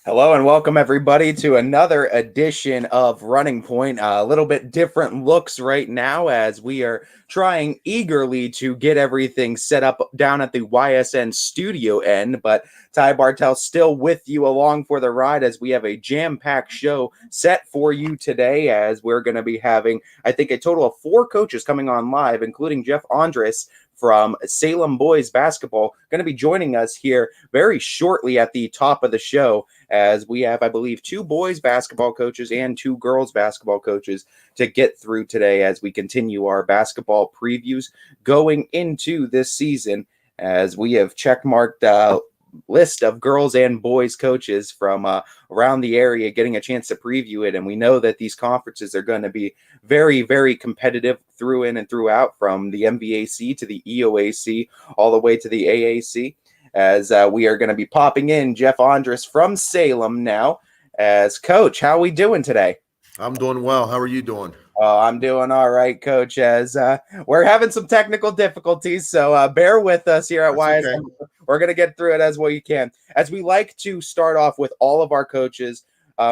Hello and welcome everybody to another edition of Running Point. A little bit different looks right now as we are trying eagerly to get everything set up down at the YSN studio end. But Ty Bartel still with you along for the ride as we have a jam-packed show set for you today, as we're going to be having, I think, a total of 4 coaches coming on live, including Jeff Andres from Salem Boys Basketball, going to be joining us here very shortly at the top of the show, as we have, I believe, 2 boys basketball coaches and 2 girls basketball coaches to get through today as we continue our basketball previews going into this season, as we have checkmarked list of girls and boys coaches from around the area getting a chance to preview it. And we know that these conferences are going to be very, very competitive through in and throughout, from the MVAC to the EOAC all the way to the AAC, as we are going to be popping in Jeff Andres from Salem now. As Coach, how are we doing today? I'm doing well. How are you doing? I'm doing all right, Coach, as we're having some technical difficulties, so bear with us here at YSN. Okay. We're going to get through it as well you can. As we like to start off with all of our coaches,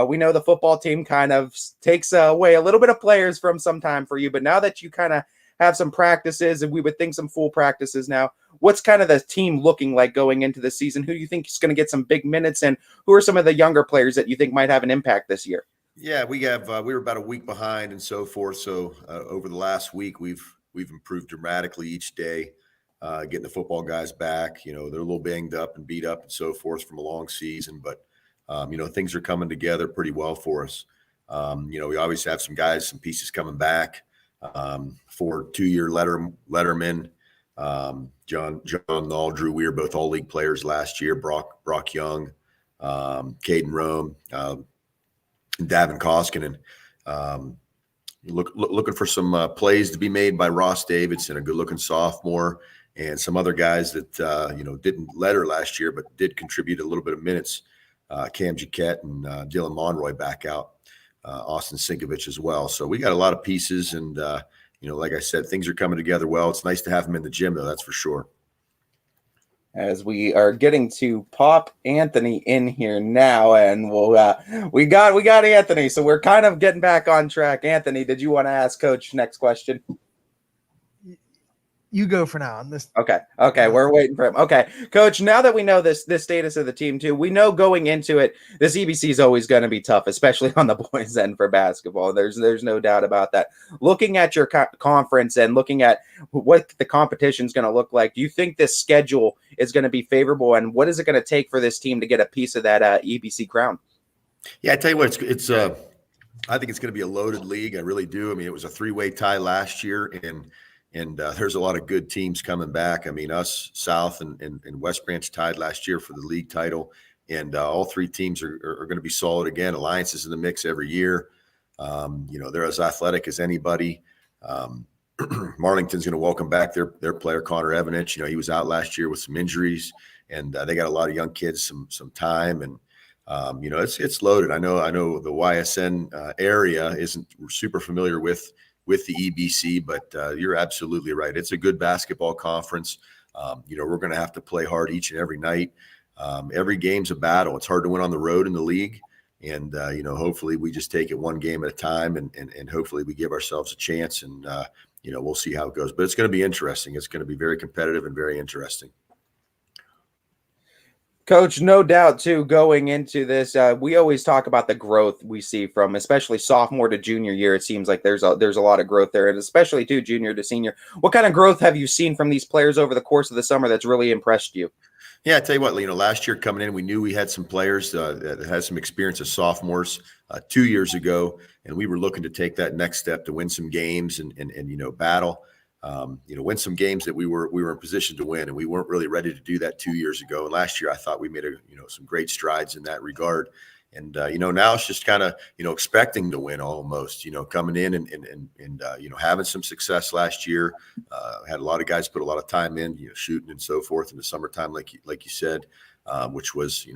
we know the football team kind of takes away a little bit of players from some time for you, but now that you kind of have some practices, and we would think some full practices now, what's kind of the team looking like going into the season? Who do you think is going to get some big minutes, and who are some of the younger players that you think might have an impact this year? Yeah, we were about a week behind and so forth. So over the last week, we've improved dramatically each day, getting the football guys back. You know, they're a little banged up and beat up and so forth from a long season, but things are coming together pretty well for us. We always have some guys, some pieces coming back. 4 2-year lettermen, John Nall, Drew Weir, both all league players last year. Brock Young, Caden Rome, Davin Koskinen. Looking for some plays to be made by Ross Davidson, a good-looking sophomore, and some other guys that didn't letter last year but did contribute a little bit of minutes. Cam Jaquette and Dylan Monroy back out. Austin Sinkovich as well. So we got a lot of pieces, and like I said, things are coming together well. It's nice to have them in the gym, though, that's for sure. As we are getting to pop Anthony in here now, and we got Anthony, so we're kind of getting back on track. Anthony, did you want to ask Coach next question? You go for now on this. Okay. We're waiting for him. Okay, Coach, now that we know this status of the team too, we know going into it, this EBC is always going to be tough, especially on the boys' end for basketball. There's no doubt about that. Looking at your conference and looking at what the competition is going to look like, do you think this schedule is going to be favorable, and what is it going to take for this team to get a piece of that EBC crown? Yeah, I tell you what, it's I think it's going to be a loaded league. I really do. I mean, it was a 3-way tie last year, and there's a lot of good teams coming back. I mean, us, South, and West Branch tied last year for the league title, and all 3 teams are going to be solid again. Alliance is in the mix every year. They're as athletic as anybody. Marlington's going to welcome back their player, Connor Evanich. He was out last year with some injuries, and they got a lot of young kids some time, and it's loaded. I know the YSN area isn't super familiar with the EBC, but you're absolutely right. It's a good basketball conference. We're going to have to play hard each and every night. Every game's a battle. It's hard to win on the road in the league. And, hopefully we just take it one game at a time, and hopefully we give ourselves a chance, and, we'll see how it goes. But it's going to be interesting. It's going to be very competitive and very interesting. Coach, no doubt, too, going into this, we always talk about the growth we see from especially sophomore to junior year. It seems like there's a lot of growth there, and especially, too, junior to senior. What kind of growth have you seen from these players over the course of the summer that's really impressed you? Yeah, I tell you what, last year coming in, we knew we had some players that had some experience as sophomores 2 years ago, and we were looking to take that next step to win some games and battle. Win some games that we were in position to win, and we weren't really ready to do that 2 years ago. And last year, I thought we made some great strides in that regard. And now it's just kind of expecting to win almost. Coming in and having some success last year. Had a lot of guys put a lot of time in, shooting and so forth in the summertime, like you said, which was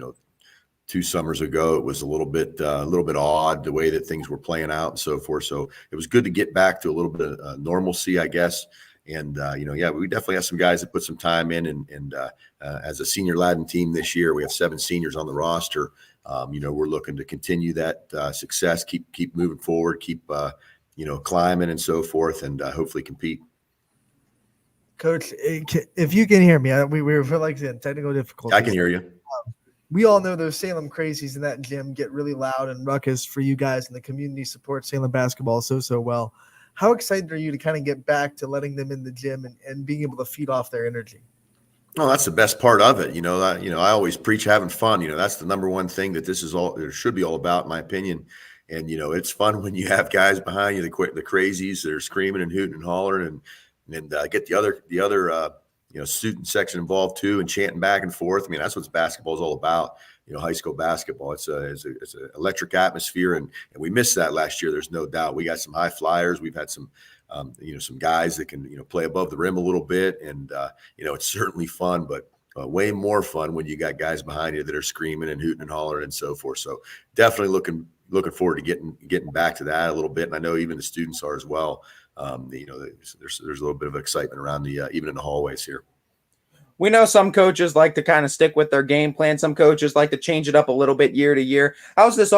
2 summers ago. It was a little bit odd the way that things were playing out and so forth. So it was good to get back to a little bit of normalcy, I guess. And, we definitely have some guys that put some time in. And as a senior Latin team this year, we have 7 seniors on the roster. We're looking to continue that success, keep moving forward, keep climbing and so forth, and hopefully compete. Coach, if you can hear me, we feel like technical difficulties. I can hear you. We all know those Salem crazies in that gym get really loud and ruckus for you guys, and the community supports Salem basketball so well. How excited are you to kind of get back to letting them in the gym and being able to feed off their energy? Well, that's the best part of it. I always preach having fun. That's the number one thing that it should be all about, in my opinion. And, it's fun when you have guys behind you, the crazies that are screaming and hooting and hollering and get the other student section involved too, and chanting back and forth. I mean, that's what basketball is all about. High school basketball. It's an electric atmosphere, and we missed that last year. There's no doubt. We got some high flyers. We've had some guys that can play above the rim a little bit, and it's certainly fun, but way more fun when you got guys behind you that are screaming and hooting and hollering and so forth. So definitely looking forward to getting back to that a little bit, and I know even the students are as well. There's a little bit of excitement around even in the hallways here. We know some coaches like to kind of stick with their game plan. Some coaches like to change it up a little bit year to year. How's this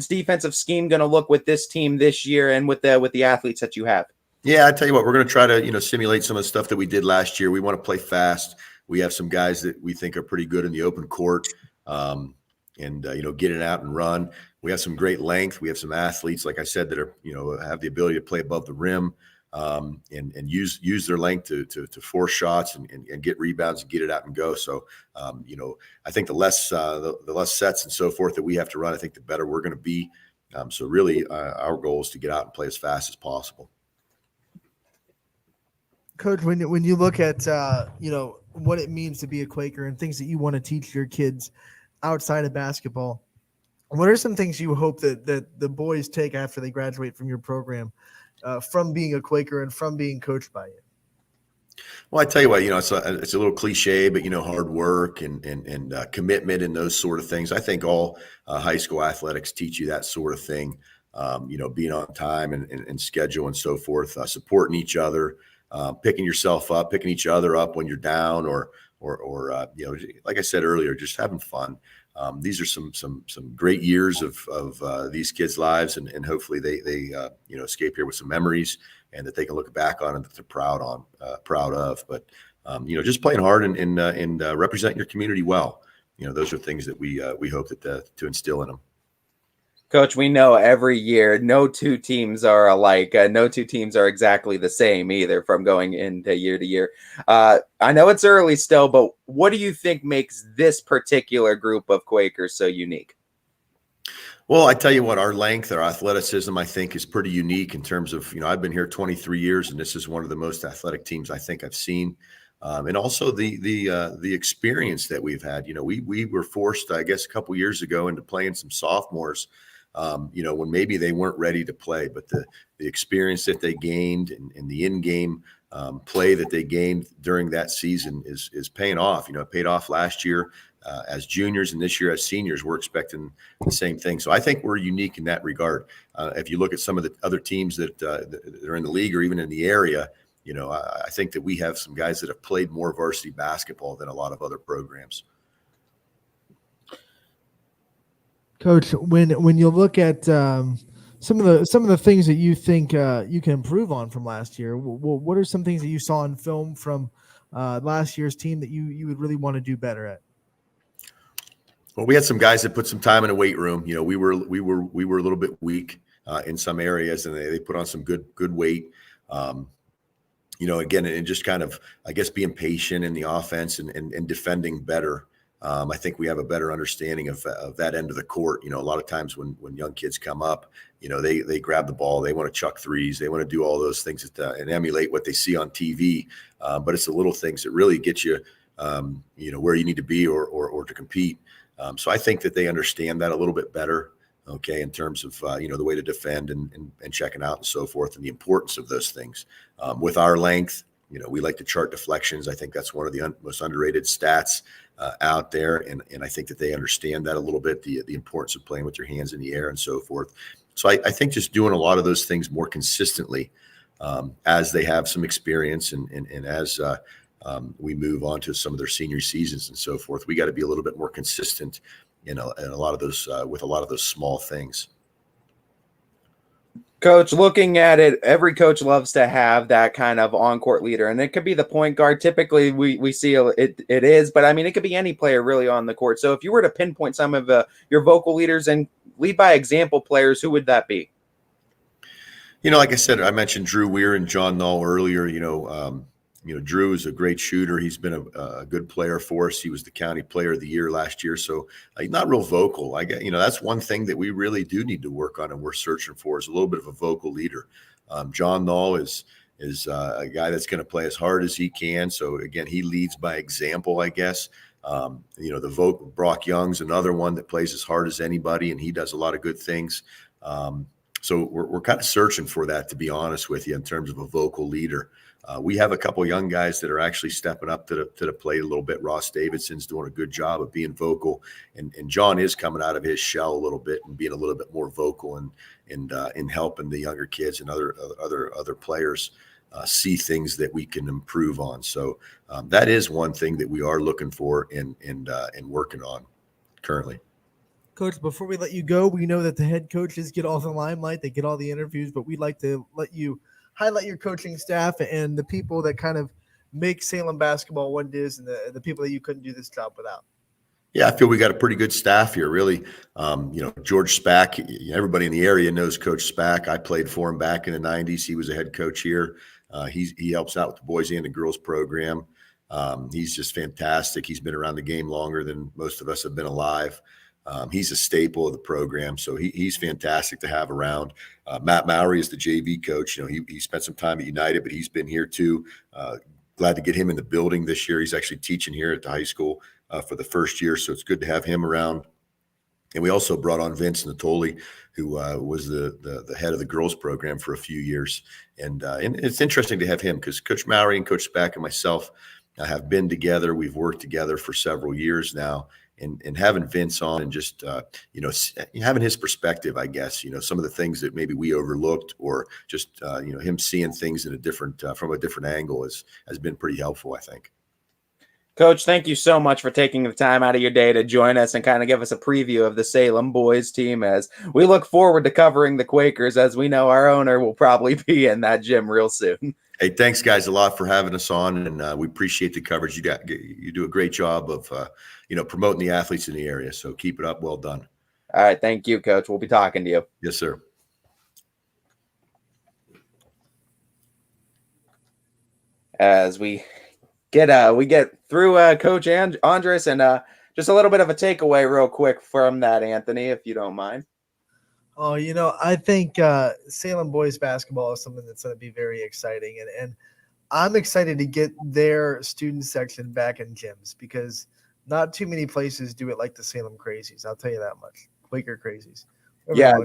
defensive scheme going to look with this team this year and with the athletes that you have? Yeah, I tell you what, we're going to try to simulate some of the stuff that we did last year. We want to play fast. We have some guys that we think are pretty good in the open court, and get it out and run. We have some great length. We have some athletes, like I said, that are have the ability to play above the rim. And use their length to force shots and get rebounds and get it out and go. So, I think the less sets and so forth that we have to run, I think the better we're going to be. So really our goal is to get out and play as fast as possible. Coach, when you look at, what it means to be a Quaker and things that you want to teach your kids outside of basketball, what are some things you hope that the boys take after they graduate from your program, from being a Quaker and from being coached by you? Well, I tell you what, it's a little cliche, but hard work and commitment and those sort of things. I think all high school athletics teach you that sort of thing. Being on time and schedule and so forth, supporting each other, picking yourself up, picking each other up when you're down, or like I said earlier, just having fun. These are some great years of these kids' lives, and hopefully they escape here with some memories and that they can look back on and that they're proud of. But just playing hard and representing your community well. Those are things that we hope that to instill in them. Coach, we know every year no two teams are alike. No two teams are exactly the same either from going into year to year. I know it's early still, but what do you think makes this particular group of Quakers so unique? Well, I tell you what, our length, our athleticism, I think is pretty unique in terms of, I've been here 23 years and this is one of the most athletic teams I think I've seen. And also the experience that we've had. We were forced, I guess, a couple years ago into playing some sophomores, when maybe they weren't ready to play, but the experience that they gained and the in-game play that they gained during that season is paying off. It paid off last year as juniors, and this year as seniors. We're expecting the same thing. So I think we're unique in that regard. If you look at some of the other teams that are in the league or even in the area, I think that we have some guys that have played more varsity basketball than a lot of other programs. Coach, when you look at some of the things that you think you can improve on from last year, what are some things that you saw in film from last year's team that you would really want to do better at? Well, we had some guys that put some time in a weight room. We were a little bit weak in some areas, and they put on some good weight. Again, and just kind of, I guess, being patient in the offense and defending better. I think we have a better understanding of that end of the court. A lot of times when young kids come up, they grab the ball, they want to chuck threes, they want to do all those things and emulate what they see on TV. But it's the little things that really get you, where you need to be or to compete. So I think that they understand that a little bit better. Okay, in terms of the way to defend and checking out and so forth, and the importance of those things. With our length, we like to chart deflections. I think that's one of the most underrated stats out there, and I think that they understand that a little bit, the importance of playing with your hands in the air and so forth. So I think just doing a lot of those things more consistently as they have some experience and as we move on to some of their senior seasons and so forth, we got to be a little bit more consistent and a lot of those with a lot of those small things. Coach, looking at it, every coach loves to have that kind of on-court leader, and it could be the point guard. Typically, we see it is, but I mean, it could be any player really on the court. So if you were to pinpoint some of your vocal leaders and lead by example players, who would that be? Like I said, I mentioned Drew Weir and John Null earlier. Drew is a great shooter. He's been a good player for us. He was the county player of the year last year. So he's not real vocal. That's one thing that we really do need to work on, and we're searching for is a little bit of a vocal leader. John Null is a guy that's going to play as hard as he can. So again, he leads by example, I guess. The vocal Brock Young's another one that plays as hard as anybody, and he does a lot of good things. So we're kind of searching for that, to be honest with you, in terms of a vocal leader. We have a couple young guys that are actually stepping up to the plate a little bit. Ross Davidson's doing a good job of being vocal, and John is coming out of his shell a little bit and being a little bit more vocal and helping the younger kids and other players see things that we can improve on. So that is one thing that we are looking for and working on currently. Coach, before we let you go, we know that the head coaches get all the limelight, they get all the interviews, but we'd like to let you highlight your coaching staff and the people that kind of make Salem basketball what it is, and the people that you couldn't do this job without. Yeah, I feel we got a pretty good staff here, really. George Spack, everybody in the area knows Coach Spack. I played for him back in the 90s. He was a head coach here. He helps out with the boys and the girls program. He's just fantastic. He's been around the game longer than most of us have been alive. He's a staple of the program, so he's fantastic to have around. Matt Mowry is the JV coach. He spent some time at United, but he's been here too. Glad to get him in the building this year. He's actually teaching here at the high school for the first year, so it's good to have him around. And we also brought on Vince Natoli, who was the head of the girls program for a few years. And it's interesting to have him because Coach Mowry and Coach Spack and myself have been together. We've worked together for several years now. And having Vince on and just, having his perspective, I guess, some of the things that maybe we overlooked or just, him seeing things in from a different angle has been pretty helpful, I think. Coach, thank you so much for taking the time out of your day to join us and kind of give us a preview of the Salem boys team as we look forward to covering the Quakers, as we know our owner will probably be in that gym real soon. Hey, thanks guys a lot for having us on, and we appreciate the coverage. You do a great job of promoting the athletes in the area. So keep it up. Well done. All right, thank you, Coach. We'll be talking to you. Yes, sir. As we get through Coach Andres and just a little bit of a takeaway real quick from that, Anthony, if you don't mind. Oh, I think Salem boys basketball is something that's going to be very exciting. And I'm excited to get their student section back in gyms because not too many places do it like the Salem Crazies. I'll tell you that much. Quaker Crazies. Yeah,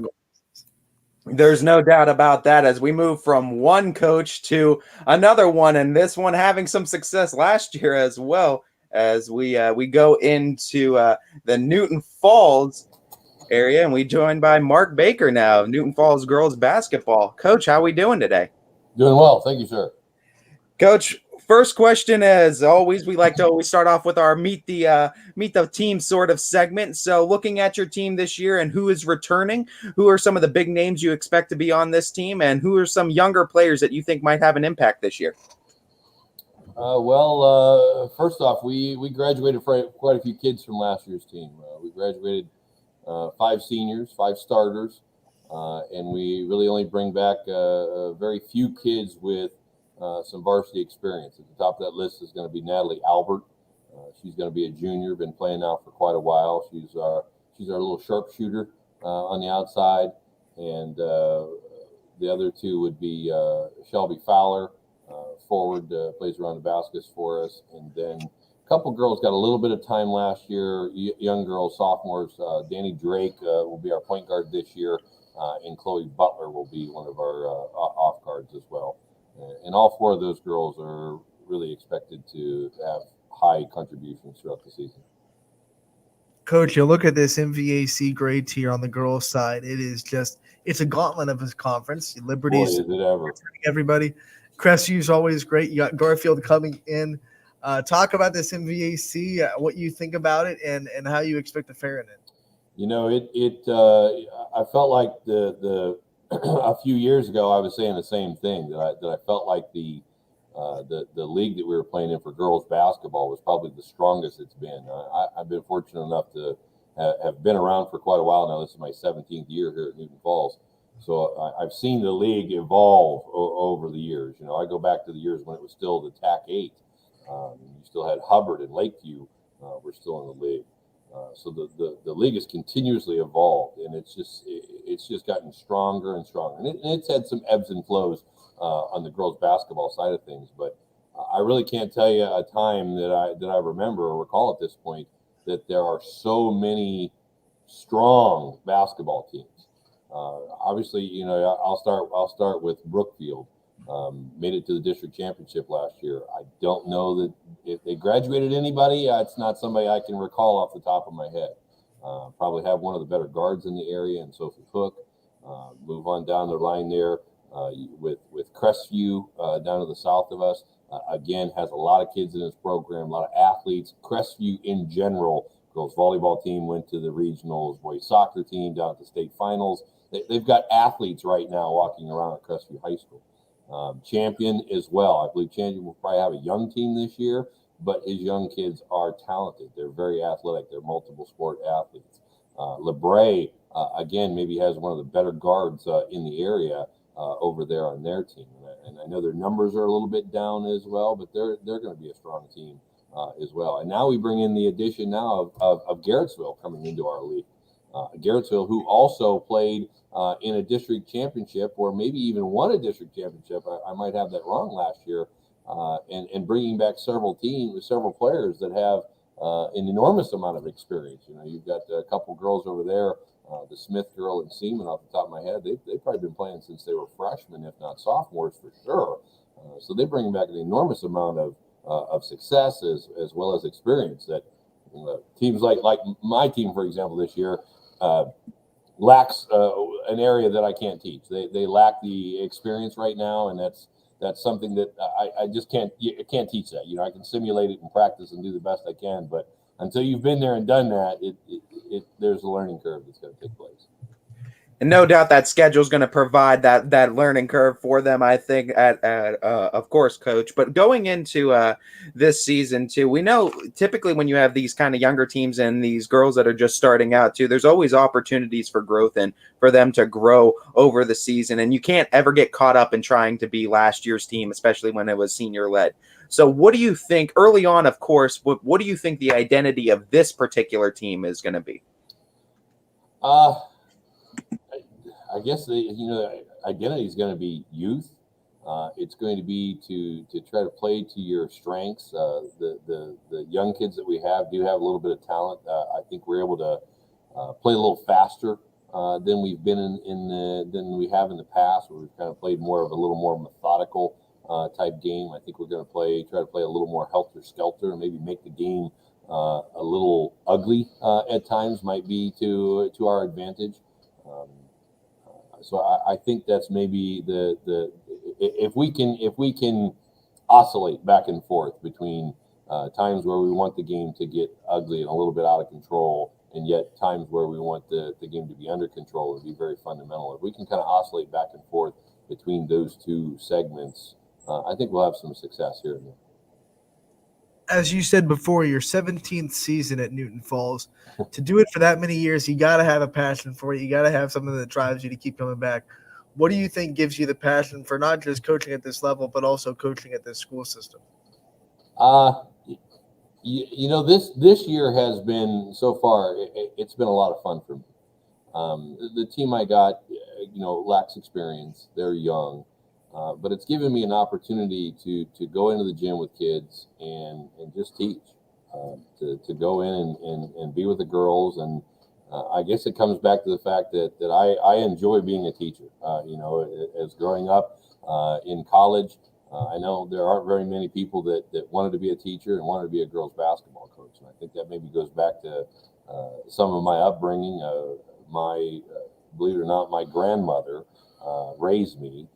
there's no doubt about that as we move from one coach to another one, and this one having some success last year as well as we go into the Newton Falls area, and we joined by Mark Baker now, Newton Falls girls basketball. Coach, how are we doing today? Doing well, thank you, sir. Coach, first question, as always, we like to always start off with our meet the team sort of segment. So looking at your team this year and who is returning, who are some of the big names you expect to be on this team, and who are some younger players that you think might have an impact this year? First off, we graduated quite a few kids from last year's team. We graduated 5 seniors, 5 starters, and we really only bring back very few kids with some varsity experience. At the top of that list is going to be Natalie Albert. She's going to be a junior, been playing now for quite a while. She's our little sharpshooter on the outside, and the other 2 would be Shelby Fowler, forward, plays around the baskets for us, and then a couple girls got a little bit of time last year, young girls, sophomores. Danny Drake will be our point guard this year, and Chloe Butler will be one of our off guards as well. And all 4 of those girls are really expected to have high contributions throughout the season. Coach, you look at this MVAC grade tier on the girls' side. It's a gauntlet of his conference. Liberty's everybody. Crestview always great. You got Garfield coming in. Talk about this MVAC, what you think about it, and how you expect to fare in it. I felt like the a few years ago I was saying the same thing, that I felt like the league that we were playing in for girls basketball was probably the strongest it's been. I've been fortunate enough to have been around for quite a while now. This is my 17th year here at Newton Falls. So I've seen the league evolve over the years. I go back to the years when it was still the TAC 8. You still had Hubbard and Lakeview were still in the league. So the league has continuously evolved, and it's just gotten stronger and stronger. And it's had some ebbs and flows on the girls basketball side of things, but I really can't tell you a time that I remember or recall at this point that there are so many strong basketball teams. Obviously, I'll start with Brookfield. Made it to the district championship last year. I don't know that if they graduated anybody. It's not somebody I can recall off the top of my head. Probably have one of the better guards in the area, and Sophie Hook. Move on down the line there with Crestview down to the south of us. Again, has a lot of kids in his program, a lot of athletes. Crestview in general, girls volleyball team went to the regionals, boys soccer team down at the state finals. They've got athletes right now walking around at Crestview High School. Champion as well. I believe Champion will probably have a young team this year, but his young kids are talented. They're very athletic. They're multiple sport athletes. LeBray, again, maybe has one of the better guards in the area over there on their team. And I know their numbers are a little bit down as well, but they're going to be a strong team as well. And now we bring in the addition now of Garrettsville coming into our league. Garrettsville, who also played in a district championship, or maybe even won a district championship. I might have that wrong last year, and bringing back several players that have an enormous amount of experience. You've got a couple girls over there, the Smith girl and Seaman off the top of my head. They've probably been playing since they were freshmen, if not sophomores for sure. So they bring back an enormous amount of success as well as experience that teams like my team, for example, this year, lacks an area that I can't teach. They lack the experience right now, and that's something that I just can't teach that. I can simulate it and practice and do the best I can, but until you've been there and done that, there's a learning curve that's going to take place. And no doubt that schedule is going to provide that learning curve for them, I think, of course, Coach. But going into this season, too, we know typically when you have these kind of younger teams and these girls that are just starting out, too, there's always opportunities for growth and for them to grow over the season. And you can't ever get caught up in trying to be last year's team, especially when it was senior-led. So what do you think, early on, of course, what do you think the identity of this particular team is going to be? I guess the identity is going to be youth. It's going to be to try to play to your strengths. The young kids that we have do have a little bit of talent. I think we're able to play a little faster than we've been than we have in the past, where we've kind of played more of a little more methodical type game. I think we're going to try to play a little more helter skelter and maybe make the game a little ugly at times. Might be to our advantage. So I think that's maybe if we can oscillate back and forth between times where we want the game to get ugly and a little bit out of control, and yet times where we want the game to be under control and be very fundamental. If we can kind of oscillate back and forth between those two segments, I think we'll have some success here and there. As you said before, your 17th season at Newton Falls. To do it for that many years, you got to have a passion for it. You got to have something that drives you to keep coming back. What do you think gives you the passion for not just coaching at this level, but also coaching at this school system? This year has been, so far, it's been a lot of fun for me. The team I got, lacks experience. They're young. But it's given me an opportunity to go into the gym with kids and just teach, to go in and be with the girls. And I guess it comes back to the fact that I enjoy being a teacher. As growing up in college, I know there aren't very many people that wanted to be a teacher and wanted to be a girls basketball coach. And I think that maybe goes back to some of my upbringing. Believe it or not, my grandmother raised me.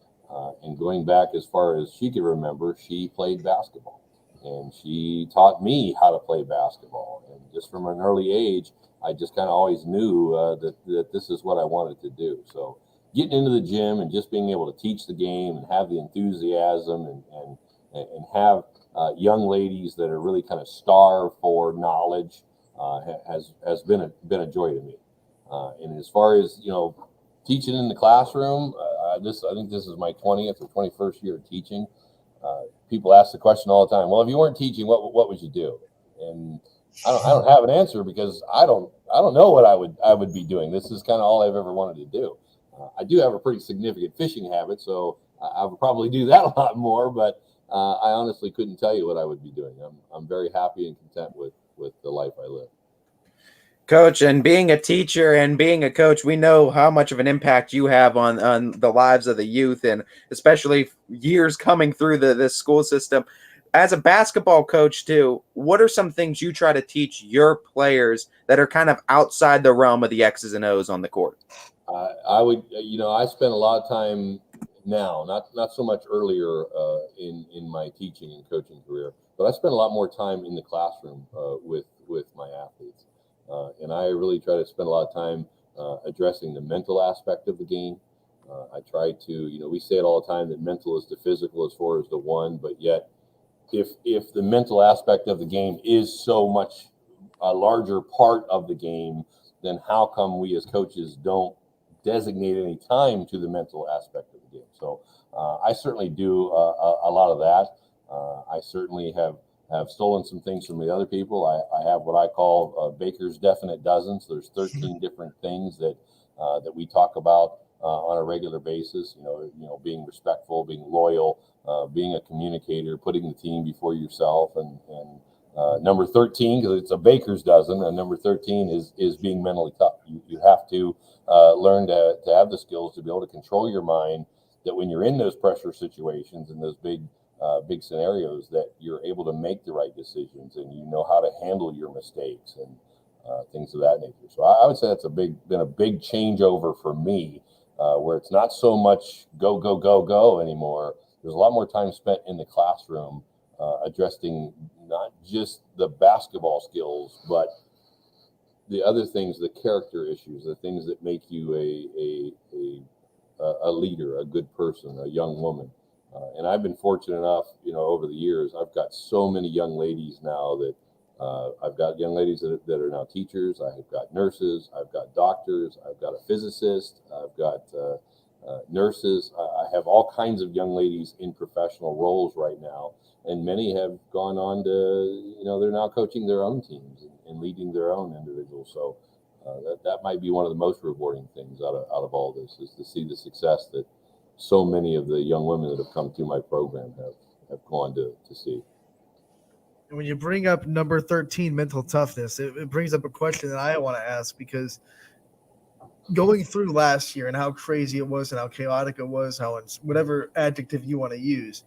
And going back as far as she could remember, she played basketball. and she taught me how to play basketball. And just from an early age, I just kind of always knew that this is what I wanted to do. So getting into the gym and just being able to teach the game and have the enthusiasm and have young ladies that are really kind of starved for knowledge has been a joy to me. And as far as teaching in the classroom, I think this is my 20th or 21st year of teaching. People ask the question all the time, well, if you weren't teaching, what would you do? And I don't have an answer, because I don't know what I would be doing. This is kind of all I've ever wanted to do. I do have a pretty significant fishing habit, so I would probably do that a lot more, but I honestly couldn't tell you what I would be doing. I'm very happy and content with the life I live. Coach, and being a teacher and being a coach, we know how much of an impact you have on the lives of the youth, and especially years coming through this school system. As a basketball coach too, what are some things you try to teach your players that are kind of outside the realm of the X's and O's on the court? I would, I spend a lot of time now, not so much earlier in my teaching and coaching career, but I spend a lot more time in the classroom with my athletes. And I really try to spend a lot of time addressing the mental aspect of the game. I try to, we say it all the time that mental is the physical as far as the one, but yet if the mental aspect of the game is so much a larger part of the game, then how come we as coaches don't designate any time to the mental aspect of the game? So I certainly do a lot of that. I certainly have stolen some things from the other people. I have what I call Baker's definite dozens. There's 13 different things that we talk about on a regular basis. Being respectful, being loyal, being a communicator, putting the team before yourself, and number 13, because it's a Baker's dozen, and number 13 is being mentally tough. You have to learn to have the skills to be able to control your mind, that when you're in those pressure situations and those big scenarios, that you're able to make the right decisions, and you know how to handle your mistakes and things of that nature. So I would say that's been a big changeover for me, where it's not so much go anymore. There's a lot more time spent in the classroom addressing not just the basketball skills, but the other things, the character issues, the things that make you a leader, a good person, a young woman. And I've been fortunate enough, over the years, I've got so many young ladies now that I've got young ladies that are now teachers. I have got nurses. I've got doctors. I've got a physicist. I've got nurses. I have all kinds of young ladies in professional roles right now. And many have gone on to, they're now coaching their own teams and leading their own individuals. So that might be one of the most rewarding things out of all this, is to see the success that so many of the young women that have come through my program have gone to see. And when you bring up number 13, mental toughness, it brings up a question that I want to ask, because going through last year and how crazy it was and how chaotic it was, whatever adjective you want to use,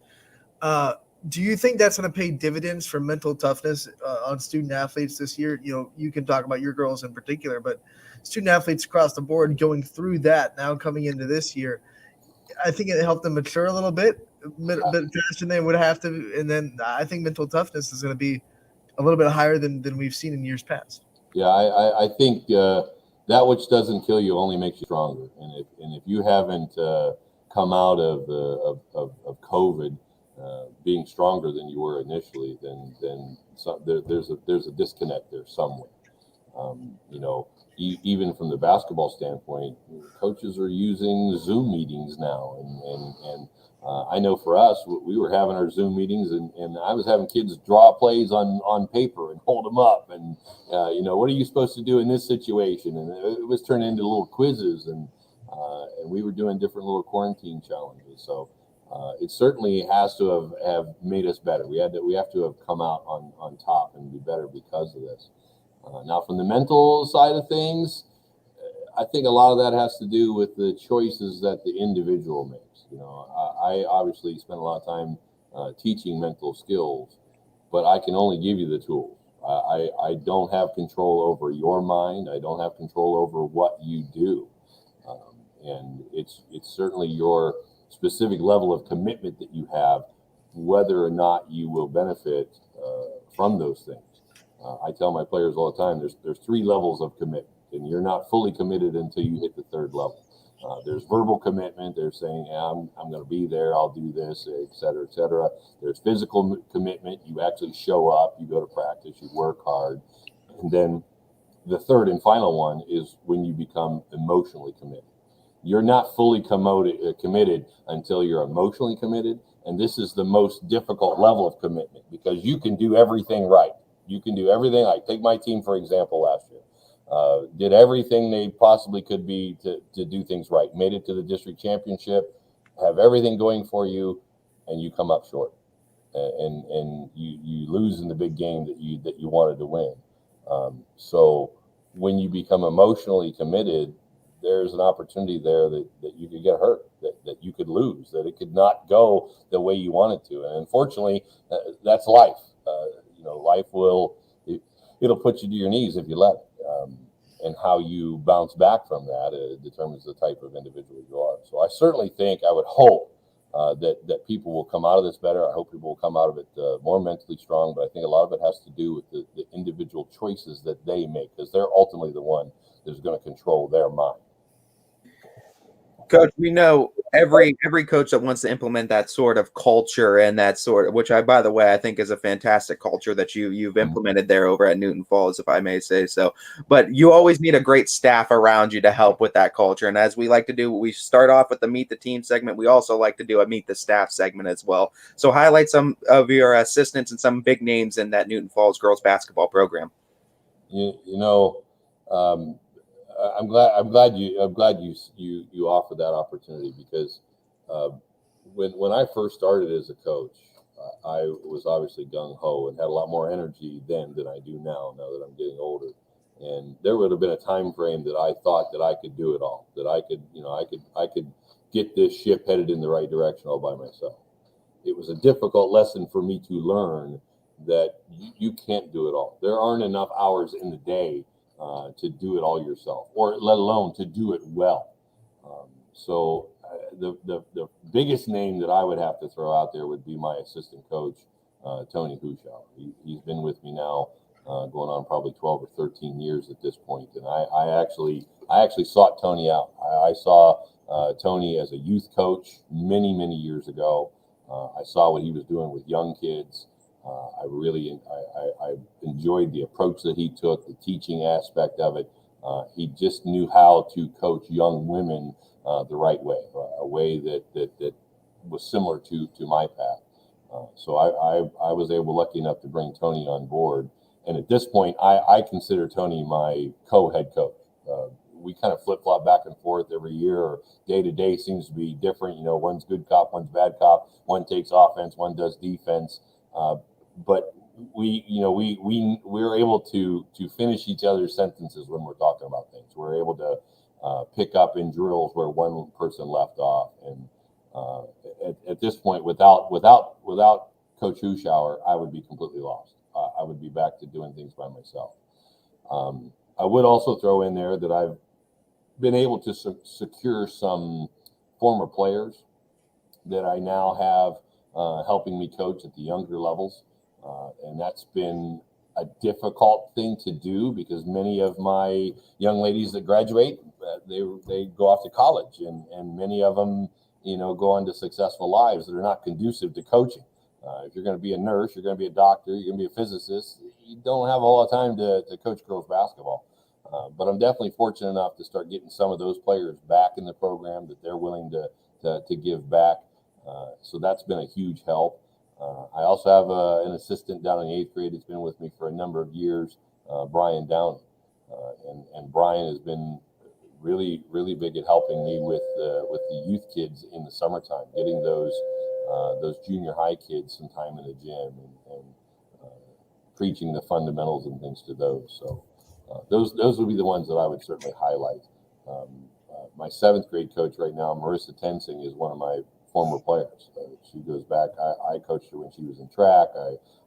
do you think that's going to pay dividends for mental toughness on student athletes this year? You can talk about your girls in particular, but student athletes across the board going through that now coming into this year, I think it helped them mature a little bit faster than they would have to. And then I think mental toughness is going to be a little bit higher than we've seen in years past. Yeah, I think that which doesn't kill you only makes you stronger. And if you haven't come out of COVID being stronger than you were initially, then there's a disconnect there somewhere. Even from the basketball standpoint, coaches are using Zoom meetings now, and I know for us, we were having our Zoom meetings, and I was having kids draw plays on paper and hold them up, and what are you supposed to do in this situation? And it was turning into little quizzes, and we were doing different little quarantine challenges. So it certainly has to have made us better. We have to have come out on top and be better because of this. Now, from the mental side of things, I think a lot of that has to do with the choices that the individual makes. I obviously spend a lot of time teaching mental skills, but I can only give you the tools. I don't have control over your mind. I don't have control over what you do. And it's certainly your specific level of commitment that you have whether or not you will benefit from those things. I tell my players all the time, there's 3 levels of commitment, and you're not fully committed until you hit the 3rd level. There's verbal commitment. They're saying, yeah, I'm going to be there. I'll do this, et cetera, et cetera. There's physical commitment. You actually show up. You go to practice. You work hard. And then the 3rd and final one is when you become emotionally committed. You're not fully committed until you're emotionally committed. And this is the most difficult level of commitment because you can do everything right. You can do everything. I take my team, for example, last year. Did everything they possibly could be to do things right. Made it to the district championship, have everything going for you, and you come up short, and you lose in the big game that you wanted to win. So when you become emotionally committed, there's an opportunity there that you could get hurt, that you could lose, that it could not go the way you want it to. And unfortunately, that's life. Life it'll put you to your knees if you let it. And how you bounce back from that determines the type of individual you are. So I certainly think, I would hope that people will come out of this better. I hope people will come out of it more mentally strong, but I think a lot of it has to do with the individual choices that they make, because they're ultimately the one that's going to control their mind. Coach, we know every coach that wants to implement that sort of culture and that sort of, which by the way, I think is a fantastic culture that you've implemented there over at Newton Falls, if I may say so. But you always need a great staff around you to help with that culture. And as we like to do, we start off with the Meet the Team segment. We also like to do a Meet the Staff segment as well. So highlight some of your assistants and some big names in that Newton Falls girls basketball program. I'm glad you offered that opportunity, because when I first started as a coach, I was obviously gung ho and had a lot more energy then than I do now that I'm getting older. And there would have been a time frame that I thought that I could do it all, that I could get this ship headed in the right direction all by myself. It was a difficult lesson for me to learn that you can't do it all. There aren't enough hours in the day to do it all yourself, or let alone to do it well. So the biggest name that I would have to throw out there would be my assistant coach, Tony Huschauer. He's been with me now going on probably 12 or 13 years at this point. And I actually sought Tony out. I saw Tony as a youth coach many, many years ago. I saw what he was doing with young kids. I enjoyed the approach that he took, the teaching aspect of it. He just knew how to coach young women the right way, a way that was similar to my path. So I was lucky enough to bring Tony on board. And at this point, I consider Tony my co-head coach. We kind of flip-flop back and forth every year, or day to day seems to be different. One's good cop, one's bad cop. One takes offense, one does defense. But we're able to finish each other's sentences when we're talking about things. We're able to pick up in drills where one person left off. And at this point, without Coach Huschauer, I would be completely lost. I would be back to doing things by myself. I would also throw in there that I've been able to secure some former players that I now have helping me coach at the younger levels. And that's been a difficult thing to do, because many of my young ladies that graduate, they go off to college, and many of them, go on to successful lives that are not conducive to coaching. If you're going to be a nurse, you're going to be a doctor, you're going to be a physicist, you don't have a lot of time to coach girls basketball. But I'm definitely fortunate enough to start getting some of those players back in the program that they're willing to give back. So that's been a huge help. I also have an assistant down in the 8th grade that's been with me for a number of years, Brian Downey. And Brian has been really, really big at helping me with the youth kids in the summertime, getting those junior high kids some time in the gym and preaching the fundamentals and things to those. So those would be the ones that I would certainly highlight. My 7th grade coach right now, Marissa Tensing, is one of my former players. She goes back. I coached her when she was in track.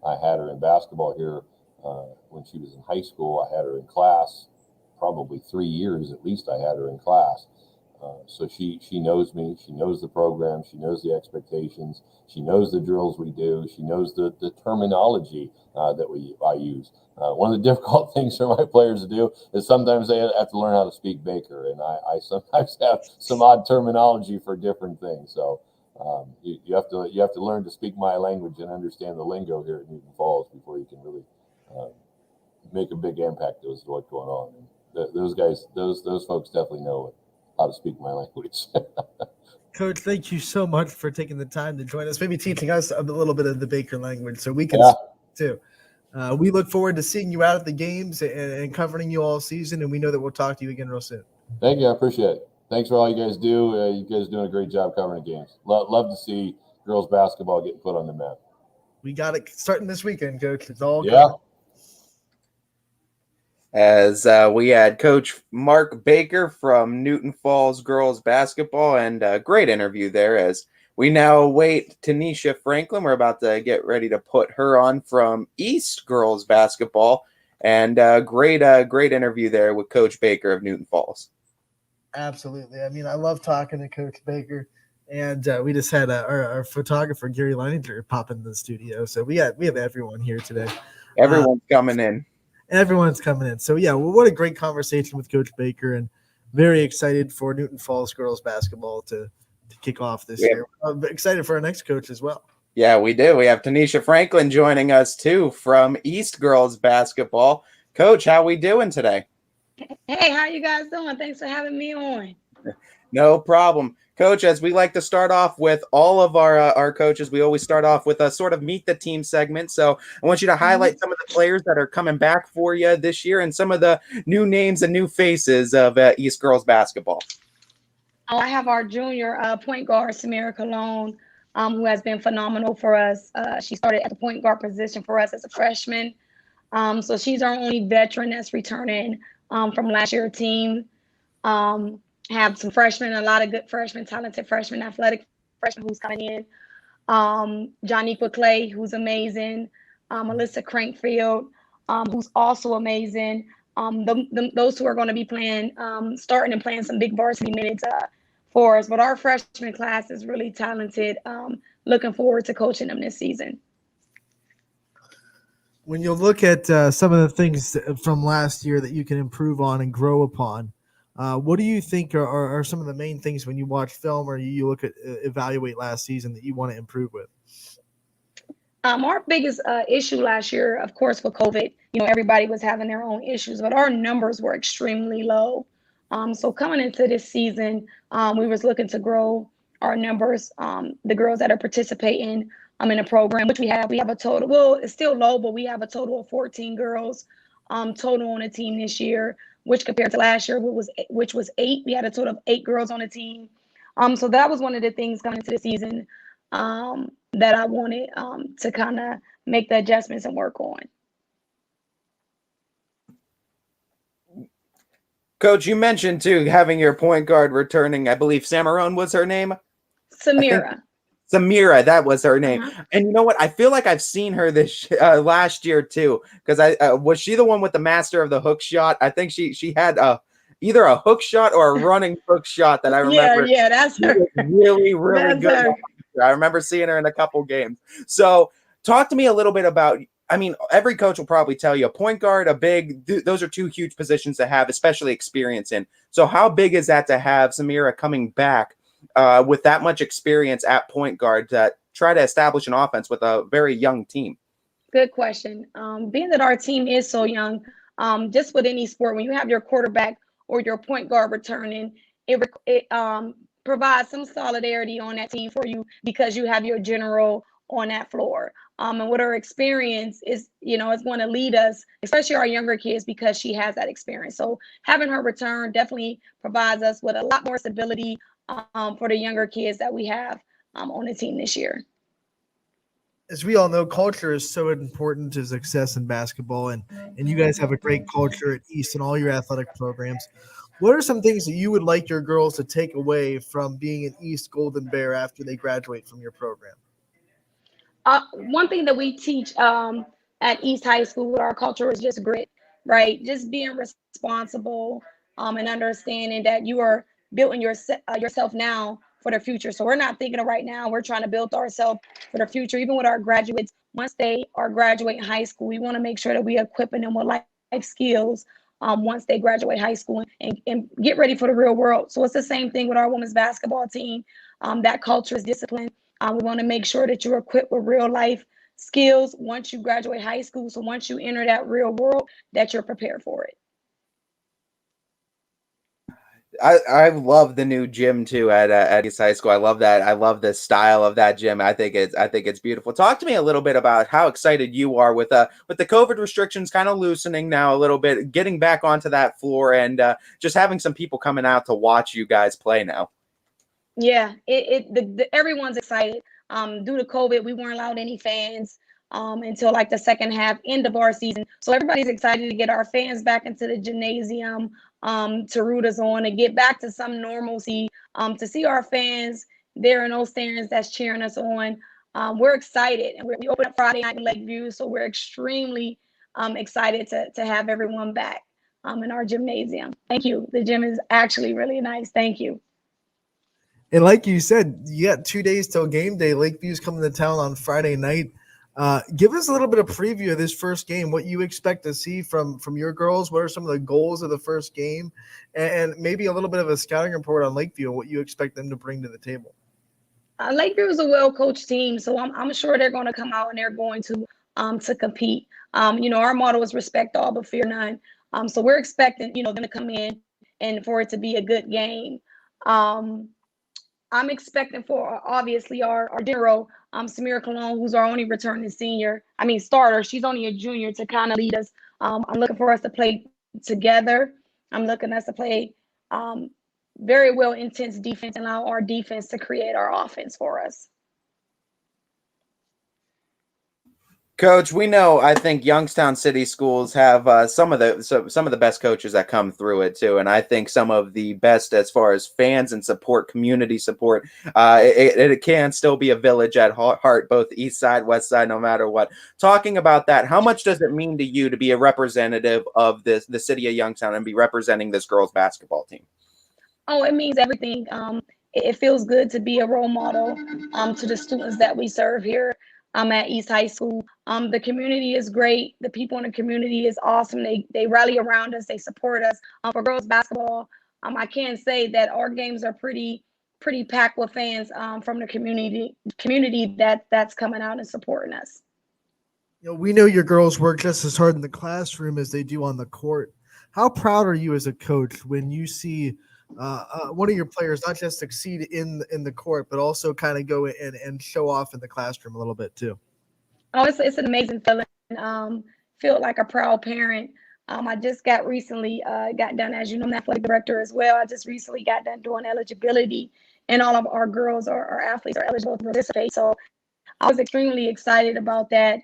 I had her in basketball here when she was in high school. I had her in class probably 3 years at least. I had her in class. So she knows me. She knows the program. She knows the expectations. She knows the drills we do. She knows the terminology that I use. One of the difficult things for my players to do is sometimes they have to learn how to speak Baker, and I sometimes have some odd terminology for different things. So you have to learn to speak my language and understand the lingo here at Newton Falls before you can really make a big impact as to what's going on. And those guys, those folks definitely know how to speak my language. Coach, thank you so much for taking the time to join us, maybe teaching us a little bit of the Baker language so we can too. We look forward to seeing you out at the games and covering you all season, and we know that we'll talk to you again real soon. Thank you. I appreciate it. Thanks for all you guys do. You guys are doing a great job covering the games. Love to see girls basketball getting put on the map. We got it starting this weekend, Coach. It's all good. As we had Coach Mark Baker from Newton Falls girls basketball, and a great interview there. As we now await Tanisha Franklin, we're about to get ready to put her on from East girls basketball, and great interview there with Coach Baker of Newton Falls. Absolutely. I mean, I love talking to Coach Baker, and we just had our photographer Gary Leininger pop into the studio, so we have everyone here today. Everyone's coming in. Everyone's coming in. So, yeah, well, what a great conversation with Coach Baker, and very excited for Newton Falls girls basketball to kick off this year. I'm excited for our next coach as well. Yeah, we do. We have Tanisha Franklin joining us, too, from East girls basketball. Coach, how we doing today? Hey, how you guys doing? Thanks for having me on. No problem. Coach, as we like to start off with all of our coaches, we always start off with a sort of meet the team segment. So I want you to highlight some of the players that are coming back for you this year and some of the new names and new faces of East girls basketball. Oh, I have our junior point guard, Samara Cologne, who has been phenomenal for us. She started at the point guard position for us as a freshman. So she's our only veteran that's returning from last year's team. Have some freshmen, a lot of good freshmen, talented freshmen, athletic freshmen who's coming in. Johniqua Clay, who's amazing. Melissa Crankfield, who's also amazing. Those two are going to be playing, starting and playing some big varsity minutes for us. But our freshman class is really talented. Looking forward to coaching them this season. When you look at some of the things from last year that you can improve on and grow upon, what do you think are some of the main things when you watch film or you look at evaluate last season that you want to improve with? Our biggest issue last year, of course, with COVID, everybody was having their own issues, but our numbers were extremely low. So coming into this season, we was looking to grow our numbers. The girls that are participating in the program, which we have a total, well, it's still low, but we have a total of 14 girls total on the team this year, which compared to last year, which was 8. We had a total of 8 girls on the team. So that was one of the things coming into the season that I wanted to kind of make the adjustments and work on. Coach, you mentioned, too, having your point guard returning. I believe Samara was her name? Samira. Samira, that was her name. Uh-huh. And you know what? I feel like I've seen her this last year too, because I was she the one with the master of the hook shot? I think she had either a hook shot or a running hook shot that I remember. Yeah, that's her. Really, really That's good. her. I remember seeing her in a couple games. So talk to me a little bit about, I mean, every coach will probably tell you a point guard, those are 2 huge positions to have, especially experience in. So how big is that to have Samira coming back with that much experience at point guard to try to establish an offense with a very young team? Good question. Being that our team is so young, just with any sport, when you have your quarterback or your point guard returning, it provides some solidarity on that team for you because you have your general on that floor. And what her experience is, it's going to lead us, especially our younger kids, because she has that experience. So having her return definitely provides us with a lot more stability for the younger kids that we have on the team this year. As we all know, culture is so important to success in basketball, and you guys have a great culture at East and all your athletic programs. What are some things that you would like your girls to take away from being an East Golden Bear after they graduate from your program? One thing that we teach at East High School with our culture is just grit, right? Just being responsible and understanding that you are building yourself now for the future. So we're not thinking of right now. We're trying to build ourselves for the future. Even with our graduates, once they are graduating high school, we want to make sure that we are equipping them with life skills once they graduate high school and get ready for the real world. So it's the same thing with our women's basketball team. That culture is discipline. We want to make sure that you're equipped with real life skills once you graduate high school. So once you enter that real world, that you're prepared for it. I love the new gym too at East High School. I love that. I love the style of that gym. I think it's beautiful. Talk to me a little bit about how excited you are with the COVID restrictions kind of loosening now a little bit, getting back onto that floor and just having some people coming out to watch you guys play now. Yeah, everyone's excited. Due to COVID, we weren't allowed any fans until like the second half, end of our season. So everybody's excited to get our fans back into the gymnasium, to root us on and get back to some normalcy, to see our fans there in those stands that's cheering us on. We're excited, and we open up Friday night in Lakeview, so we're extremely excited to have everyone back in our gymnasium. Thank you. The gym is actually really nice. Thank you. And like you said, you got 2 days till game day. Lakeview's coming to town on Friday night. Give us a little bit of preview of this first game, what you expect to see from your girls. What are some of the goals of the first game? And maybe a little bit of a scouting report on Lakeview and what you expect them to bring to the table. Lakeview is a well-coached team, so I'm sure they're going to come out and they're going to compete. Our motto is respect all but fear none. So we're expecting, them to come in and for it to be a good game. I'm expecting for obviously our general, Samara Cologne, who's our only returning starter. She's only a junior to kind of lead us. I'm looking for us to play together. I'm looking us to play very well intense defense and allow our defense to create our offense for us. Coach, we know I think Youngstown City Schools have some of the best coaches that come through it too, and I think some of the best as far as fans and support, community support. It can still be a village at heart, both East Side, West Side, no matter what. Talking about that, how much does it mean to you to be a representative of the city of Youngstown and be representing this girls basketball team? Oh, it means everything. It feels good to be a role model to the students that we serve here at East High School. The community is great. The people in the community is awesome. They rally around us. They support us. For girls basketball, I can say that our games are pretty packed with fans from the community that's coming out and supporting us. We know your girls work just as hard in the classroom as they do on the court. How proud are you as a coach when you see one of your players not just succeed in the court, but also kind of go and show off in the classroom a little bit too? Oh, it's an amazing feeling. Feel like a proud parent. I just got done, as you know, I'm an athletic director as well. I just recently got done doing eligibility, and all of our girls or athletes are eligible to participate. So I was extremely excited about that.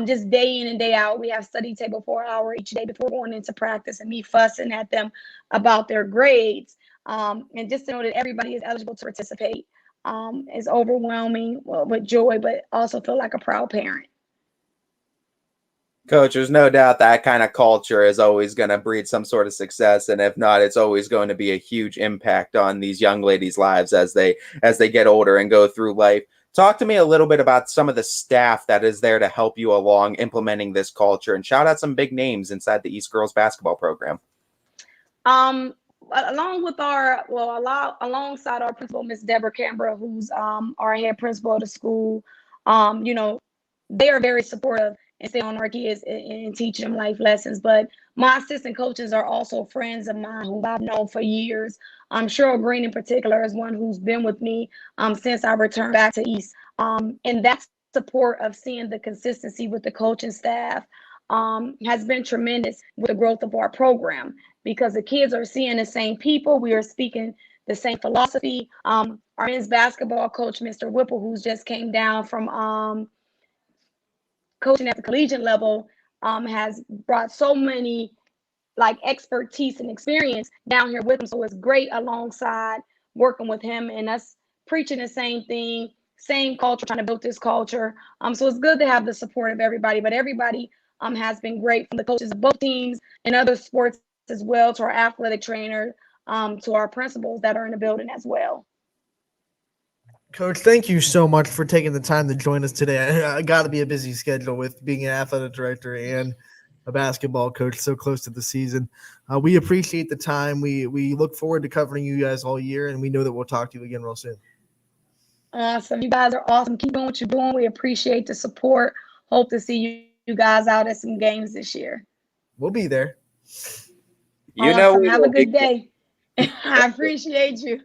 Just day in and day out, we have study table for an hour each day before going into practice, and me fussing at them about their grades. And just to know that everybody is eligible to participate is overwhelming with joy, but also feel like a proud parent. Coach, there's no doubt that kind of culture is always going to breed some sort of success, and if not, it's always going to be a huge impact on these young ladies' lives as they get older and go through life. Talk to me a little bit about some of the staff that is there to help you along implementing this culture, and shout out some big names inside the East Girls basketball program. Alongside our principal, Miss Deborah Canberra, who's our head principal of the school, they are very supportive and stay on our kids and teach them life lessons. But my assistant coaches are also friends of mine who I've known for years. Cheryl Green in particular is one who's been with me since I returned back to East. And that support of seeing the consistency with the coaching staff has been tremendous with the growth of our program, because the kids are seeing the same people. We are speaking the same philosophy. Our men's basketball coach, Mr. Whipple, who's just came down from coaching at the collegiate level, has brought so many expertise and experience down here with him. So it's great alongside working with him and us preaching the same thing, same culture, trying to build this culture. So it's good to have the support of everybody, but everybody has been great, from the coaches of both teams and other sports as well, to our athletic trainer, to our principals that are in the building as well. Coach, thank you so much for taking the time to join us today. I got to be a busy schedule with being an athletic director and a basketball coach so close to the season. We appreciate the time. We look forward to covering you guys all year, and we know that we'll talk to you again real soon. Awesome. You guys are awesome. Keep doing what you're doing. We appreciate the support. Hope to see you guys out at some games this year. We'll be there. You know, Awesome. we Have a will be- good day. I appreciate you.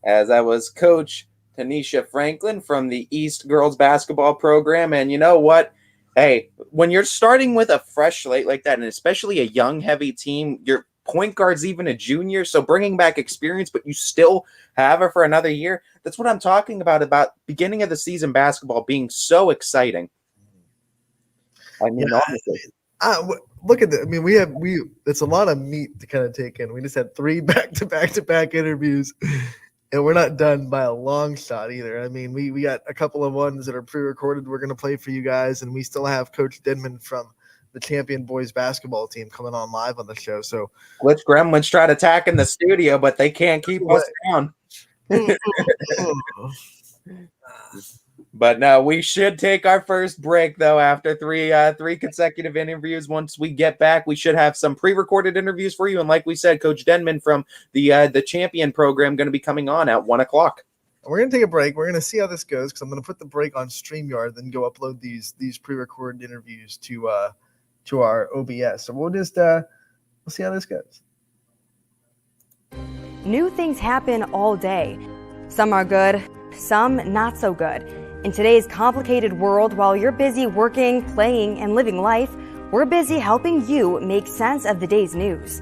as I was Coach Tanisha Franklin from the East girls basketball program. And you know what? Hey, when you're starting with a fresh slate like that, and especially a young, heavy team, your point guard's even a junior, so bringing back experience, but you still have her for another year. That's what I'm talking about beginning of the season basketball being so exciting. I mean, Yeah. honestly. Look at that. I mean, it's a lot of meat to kind of take in. We just had 3 back-to-back interviews, and we're not done by a long shot either. I mean, we got a couple of ones that are pre-recorded we're going to play for you guys, and we still have Coach Denman from the champion boys basketball team coming on live on the show. So Glitch Gremlins tried attacking the studio, but they can't keep us down. But no, we should take our first break though after three consecutive interviews. Once we get back, we should have some pre-recorded interviews for you. And like we said, Coach Denman from the champion program going to be coming on at 1:00. We're going to take a break. We're going to see how this goes because I'm going to put the break on StreamYard, then go upload these pre-recorded interviews to our OBS. So we'll just we'll see how this goes. New things happen all day. Some are good, some not so good. In today's complicated world, while you're busy working, playing, and living life, we're busy helping you make sense of the day's news.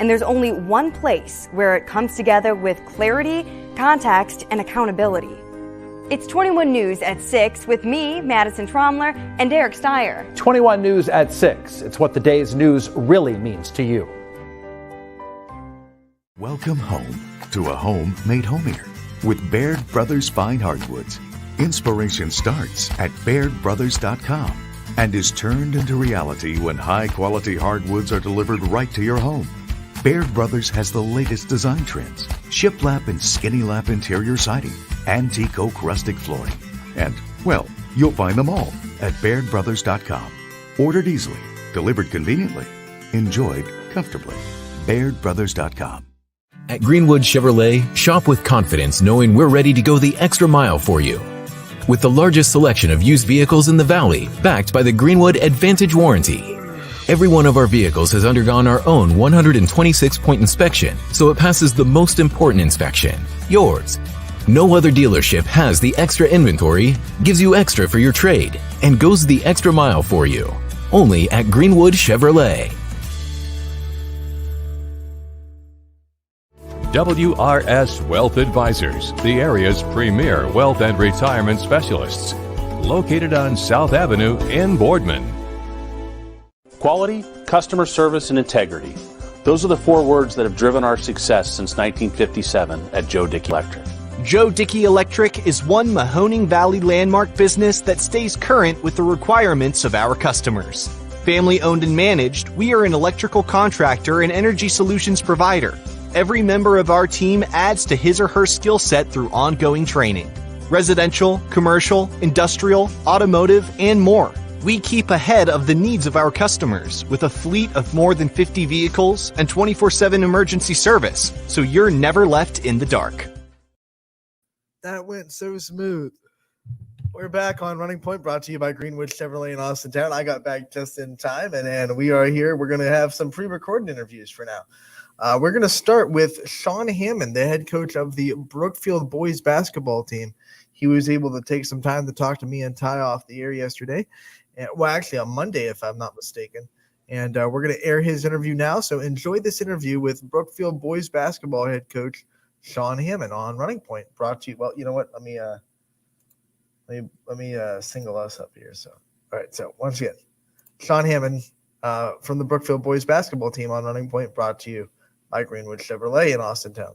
And there's only one place where it comes together with clarity, context, and accountability. It's 21 News at 6 with me, Madison Tromler, and Derek Steyer. 21 News at 6. It's what the day's news really means to you. Welcome home to a home made homier with Baird Brothers Fine Hardwoods. Inspiration starts at BairdBrothers.com and is turned into reality when high-quality hardwoods are delivered right to your home. Baird Brothers has the latest design trends, shiplap and skinny lap interior siding, antique oak rustic flooring. And, well, you'll find them all at BairdBrothers.com. Ordered easily, delivered conveniently, enjoyed comfortably. BairdBrothers.com. At Greenwood Chevrolet, shop with confidence knowing we're ready to go the extra mile for you. With the largest selection of used vehicles in the Valley, backed by the Greenwood Advantage Warranty. Every one of our vehicles has undergone our own 126-point inspection, so it passes the most important inspection, yours. No other dealership has the extra inventory, gives you extra for your trade, and goes the extra mile for you. Only at Greenwood Chevrolet. WRS Wealth Advisors, the area's premier wealth and retirement specialists. Located on South Avenue in Boardman. Quality, customer service, and integrity. Those are the 4 words that have driven our success since 1957 at Joe Dickey Electric. Joe Dickey Electric is one Mahoning Valley landmark business that stays current with the requirements of our customers. Family owned and managed, we are an electrical contractor and energy solutions provider. Every member of our team adds to his or her skill set through ongoing training. Residential, commercial, industrial, automotive, and more. We keep ahead of the needs of our customers with a fleet of more than 50 vehicles and 24/7 emergency service, so you're never left in the dark. That went so smooth. We're back on Running Point, brought to you by Greenwood Chevrolet in Austintown. I got back just in time, and we are here. We're going to have some pre-recorded interviews for now. We're going to start with Sean Hammond, the head coach of the Brookfield boys basketball team. He was able to take some time to talk to me and Ty off the air yesterday. Well, actually on Monday, if I'm not mistaken. And we're going to air his interview now. So enjoy this interview with Brookfield boys basketball head coach Sean Hammond on Running Point. Brought to you. Well, you know what? Let me single us up here. So, all right. So once again, Sean Hammond from the Brookfield boys basketball team on Running Point, brought to you by Greenwood Chevrolet in Austintown.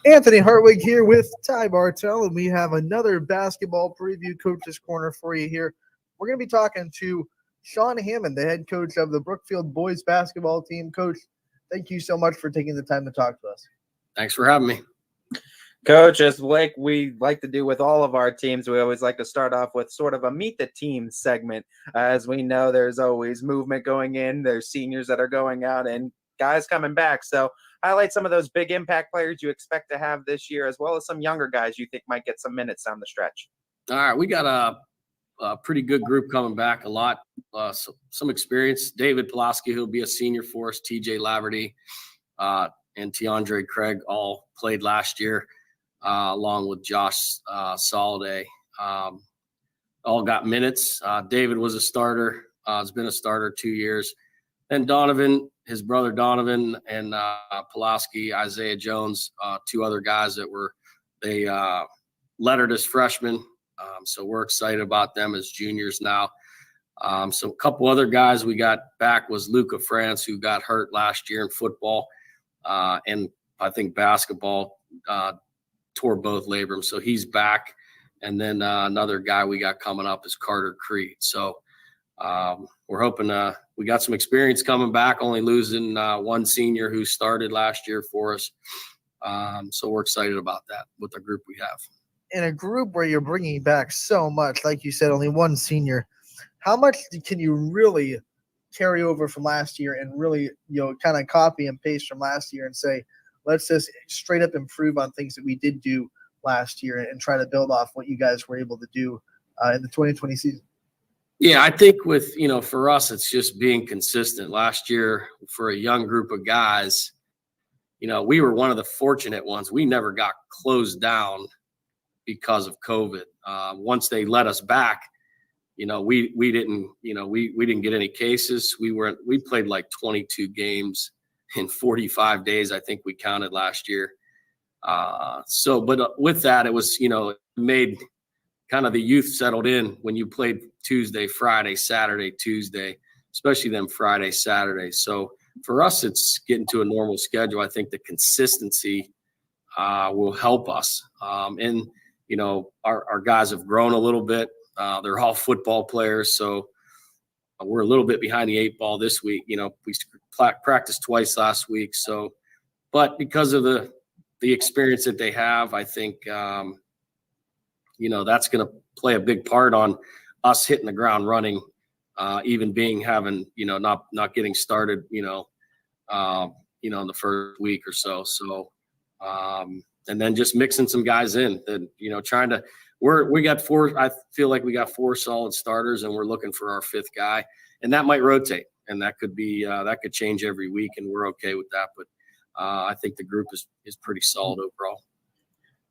Anthony Hartwig here with Ty Bartell, and we have another basketball preview coach's corner for you here. We're going to be talking to Sean Hammond, the head coach of the Brookfield boys basketball team. Coach, Thank you so much for taking the time to talk to us. Thanks for having me. Coach, as like we like to do with all of our teams, we always like to start off with sort of a meet the team segment. As we know, there's always movement going in. There's seniors that are going out and guys coming back. So highlight some of those big impact players you expect to have this year, as well as some younger guys you think might get some minutes down the stretch. All right, we got a pretty good group coming back. A lot, some experience. David Pulaski, who'll be a senior for us. TJ Laverty and Tiandre Craig all played last year. Along with Josh Soliday, all got minutes. David was a starter. Has been a starter 2 years. Then Donovan, his brother Donovan, and Pulaski, Isaiah Jones, 2 other guys that they lettered as freshmen. So we're excited about them as juniors now. So a couple other guys we got back was Luca France, who got hurt last year in football, and I think basketball. Tore both labrums, so he's back. And then another guy we got coming up is Carter Creed. So we're hoping we got some experience coming back, only losing one senior who started last year for us. So we're excited about that with the group we have. In a group where you're bringing back so much, like you said, only one senior, how much can you really carry over from last year and really, kind of copy and paste from last year and say, let's just straight up improve on things that we did do last year and try to build off what you guys were able to do in the 2020 season? Yeah, I think with, for us, it's just being consistent. Last year, for a young group of guys, we were one of the fortunate ones. We never got closed down because of COVID. Once they let us back, we didn't get any cases. We played like 22 games in 45 days, I think we counted last year. But with that, it was, made kind of the youth settled in when you played Tuesday, Friday, Saturday, Tuesday, especially them Friday, Saturday. So for us, it's getting to a normal schedule. I think the consistency will help us. And, our guys have grown a little bit. They're all football players. So we're a little bit behind the 8 ball this week. We practiced twice last week. So, but because of the experience that they have, I think, that's going to play a big part on us hitting the ground running, even having, not getting started, in the first week or so. So, and then just mixing some guys in that, trying to, we got 4, I feel like we got 4 solid starters and we're looking for our 5th guy, and that might rotate, and that could be, that could change every week, and we're okay with that. But I think the group is pretty solid overall.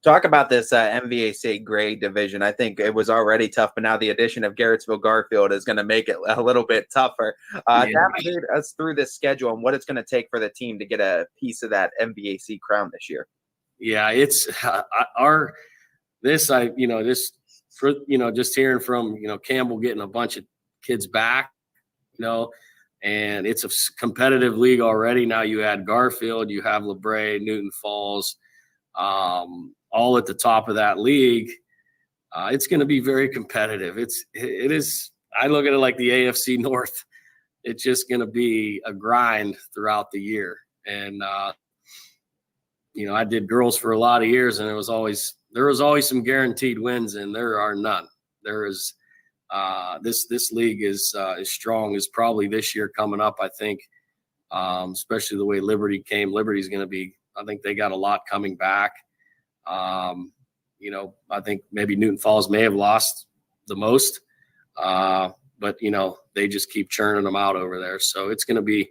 Talk about this MVAC grade division. I think it was already tough, but now the addition of Garrettsville Garfield is going to make it a little bit tougher. Navigate us through this schedule and what it's going to take for the team to get a piece of that MVAC crown this year. Yeah, it's just hearing from, Campbell getting a bunch of kids back, and it's a competitive league already. Now you add Garfield, you have LeBray, Newton Falls, all at the top of that league. It's going to be very competitive. It is. I look at it like the AFC North. It's just going to be a grind throughout the year. And, I did girls for a lot of years, and there was always some guaranteed wins, and there are none. There is this league is as strong as probably this year coming up, I think, especially the way Liberty came. Liberty's going to be, I think they got a lot coming back. I think maybe Newton Falls may have lost the most, but they just keep churning them out over there. So it's going to be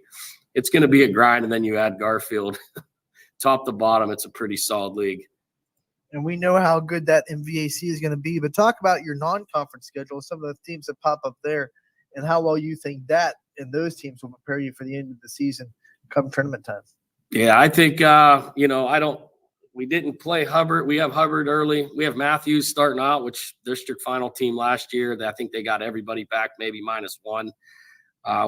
a grind. And then you add Garfield top to bottom. It's a pretty solid league. And we know how good that MVAC is going to be, but talk about your non-conference schedule, some of the teams that pop up there, and how well you think that and those teams will prepare you for the end of the season come tournament time. Yeah, I think, we didn't play Hubbard. We have Hubbard early. We have Matthews starting out, which district final team last year. I think they got everybody back, maybe -1.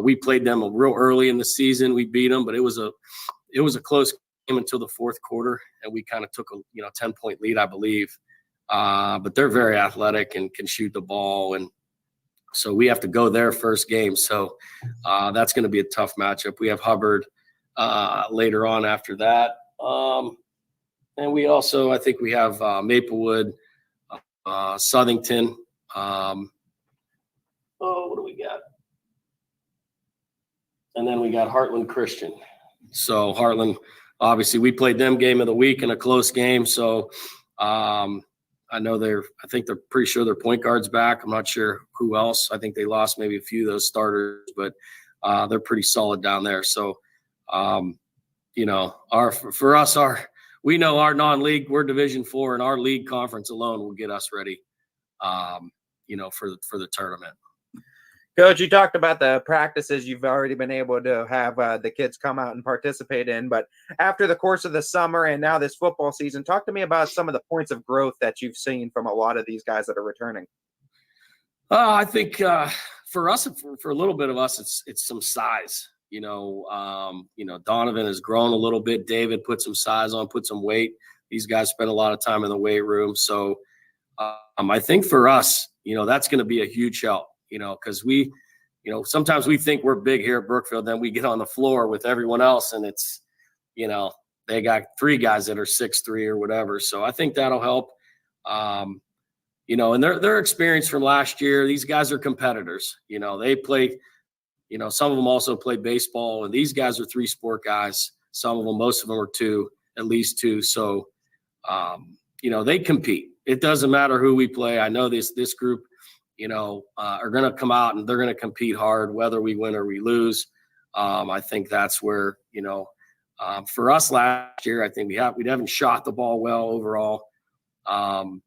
We played them real early in the season. We beat them, but it was a close game until the 4th quarter, and we kind of took a 10-point lead, I believe. But they're very athletic and can shoot the ball, and so we have to go their first game. So that's going to be a tough matchup. We have Hubbard later on after that. And we also, I think we have Maplewood, Southington. What do we got? And then we got Heartland Christian. So Heartland, obviously, we played them game of the week in a close game. So I know I think they're pretty sure their point guard's back. I'm not sure who else. I think they lost maybe a few of those starters, but they're pretty solid down there. So, for us, we know our non-league, we're Division IV, and our league conference alone will get us ready, for the tournament. Coach, you talked about the practices you've already been able to have the kids come out and participate in, but after the course of the summer and now this football season, talk to me about some of the points of growth that you've seen from a lot of these guys that are returning. I think for us, for a little bit of us, it's some size. Donovan has grown a little bit. David put some size on, put some weight. These guys spend a lot of time in the weight room. So I think for us, that's going to be a huge help. Because we, sometimes we think we're big here at Brookfield, then we get on the floor with everyone else and it's, they got 3 guys that are 6'3" or whatever. So I think that'll help. And their experience from last year, these guys are competitors. They play, some of them also play baseball, and these guys are 3-sport guys. Some of them, most of them are 2, at least 2. So, they compete. It doesn't matter who we play. I know this group, are going to come out and they're going to compete hard, whether we win or we lose. I think that's where, for us last year, I think we haven't shot the ball well overall. That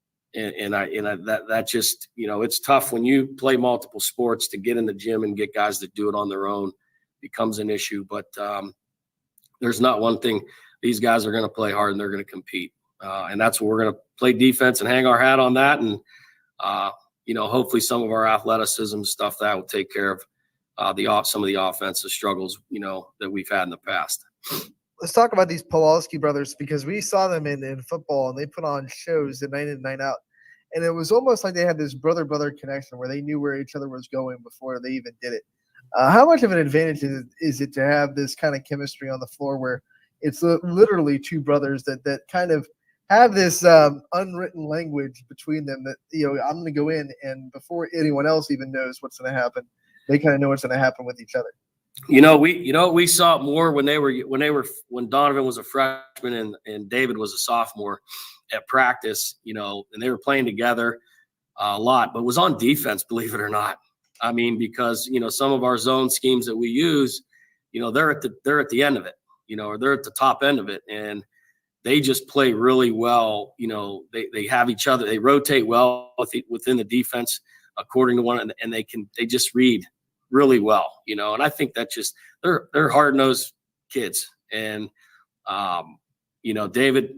just, it's tough when you play multiple sports to get in the gym and get guys that do it on their own becomes an issue. But there's not one thing. These guys are going to play hard and they're going to compete. And that's what we're going to play defense and hang our hat on that. And, hopefully some of our athleticism stuff that will take care of some of the offensive struggles, that we've had in the past. Let's talk about these Pawlowski brothers, because we saw them in football and they put on shows the night in and night out. And it was almost like they had this brother-brother connection where they knew where each other was going before they even did it. How much of an advantage is it to have this kind of chemistry on the floor where it's literally 2 brothers that kind of have this unwritten language between them that, I'm going to go in, and before anyone else even knows what's going to happen, they kind of know what's going to happen with each other. We saw it more when Donovan was a freshman and David was a sophomore at practice, and they were playing together a lot, but it was on defense, believe it or not. I mean, because, some of our zone schemes that we use, they're at the end of it, or they're at the top end of it. And they just play really well. They have each other. They rotate well within the defense according to one, and they just read really well, and I think that just they're hard-nosed kids. And David,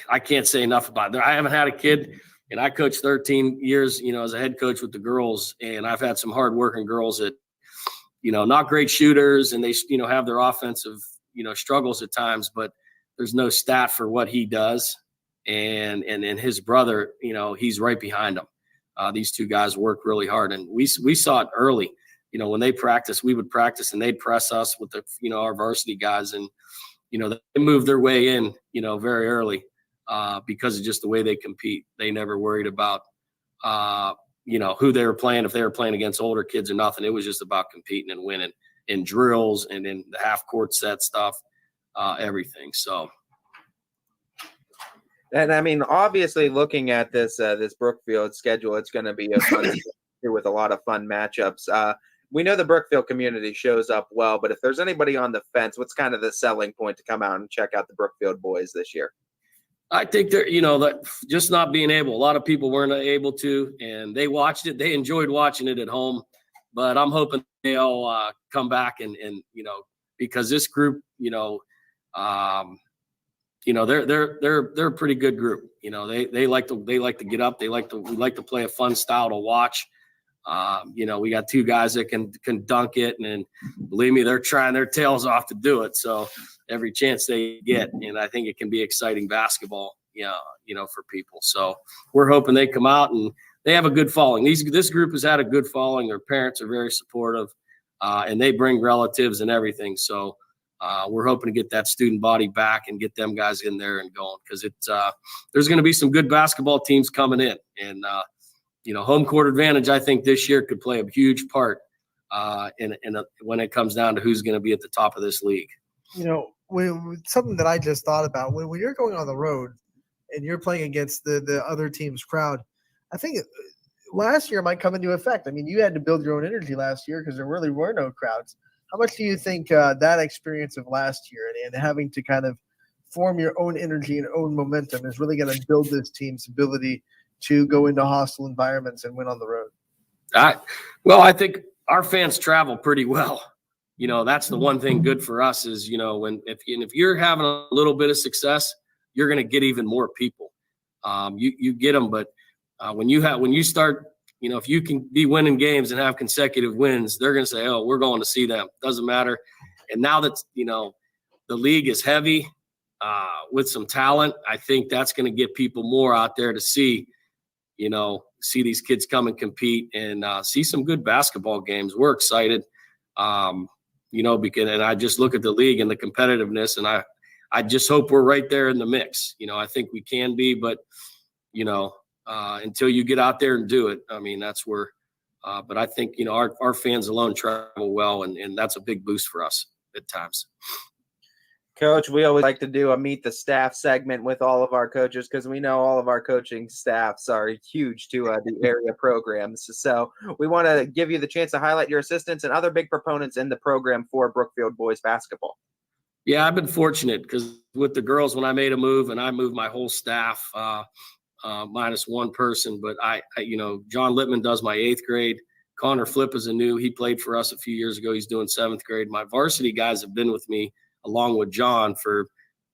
I can't say enough about it. I haven't had a kid, and I coached 13 years, as a head coach with the girls, and I've had some hard-working girls that, not great shooters, and they, have their offensive, struggles at times, but there's no stat for what he does. And his brother, he's right behind him. These 2 guys work really hard, and we saw it early. When they practice, we would practice and they'd press us with our varsity guys, and they moved their way in, very early because of just the way they compete. They never worried about who they were playing, if they were playing against older kids or nothing. It was just about competing and winning in drills and in the half court set stuff, everything. So. And I mean, obviously, looking at this Brookfield schedule, it's going to be a fun year with a lot of fun matchups. We know the Brookfield community shows up well, but if there's anybody on the fence, what's kind of the selling point to come out and check out the Brookfield boys this year? I think they're, that just not being able. A lot of people weren't able to, and they watched it. They enjoyed watching it at home, but I'm hoping they'll come back and because this group, they're a pretty good group. They like to get up. We like to play a fun style to watch. We got 2 guys that can dunk it, and believe me, they're trying their tails off to do it. So every chance they get, and I think it can be exciting basketball, for people. So we're hoping they come out and they have a good following. This group has had a good following. Their parents are very supportive, and they bring relatives and everything. So we're hoping to get that student body back and get them guys in there and going, because there's going to be some good basketball teams coming in. And, home court advantage, I think this year could play a huge part when it comes down to who's going to be at the top of this league. Something that I just thought about, when you're going on the road and you're playing against the other team's crowd, I think last year might come into effect. I mean, you had to build your own energy last year because there really were no crowds. How much do you think that experience of last year and having to kind of form your own energy and own momentum is really going to build this team's ability to go into hostile environments and win on the road? I think our fans travel pretty well. That's the one thing good for us is, if you're having a little bit of success, you're going to get even more people. You get them, but when you start, if you can be winning games and have consecutive wins, they're going to say, oh, we're going to see them. Doesn't matter. And now that, the league is heavy with some talent, I think that's going to get people more out there to see these kids come and compete and see some good basketball games. We're excited, because and I just look at the league and the competitiveness, and I just hope we're right there in the mix. I think we can be, but, until you get out there and do it, I mean, that's where but I think, our fans alone travel well, and that's a big boost for us at times. Coach, we always like to do a meet the staff segment with all of our coaches because we know all of our coaching staffs are huge to the area programs. So we want to give you the chance to highlight your assistants and other big proponents in the program for Brookfield boys basketball. Yeah, I've been fortunate because with the girls, when I made a move and I moved my whole staff, minus one person, but I John Littman does my 8th grade. Connor Flip is he played for us a few years ago. He's doing 7th grade. My varsity guys have been with me along with John for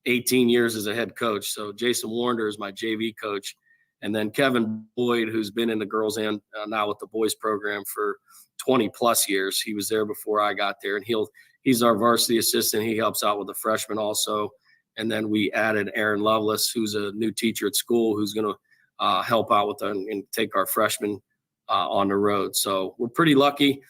18 years as a head coach. So Jason Warner is my JV coach. And then Kevin Boyd, who's been in the girls and now with the boys program for 20 plus years. He was there before I got there, and he's our varsity assistant. He helps out with the freshmen also. And then we added Aaron Lovelace, who's a new teacher at school, who's going to help out with and take our freshmen on the road. So we're pretty lucky.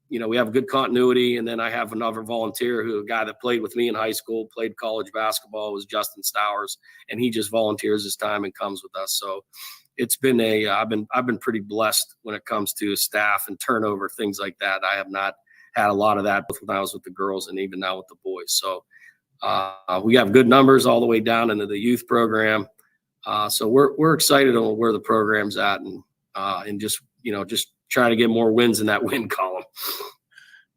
We have good continuity. And then I have another volunteer a guy that played with me in high school, played college basketball, was Justin Stowers, and he just volunteers his time and comes with us. So it's been I've been pretty blessed when it comes to staff and turnover, things like that. I have not had a lot of that when I was with the girls and even now with the boys. So we have good numbers all the way down into the youth program. So we're excited on where the program's at and just try to get more wins in that win column.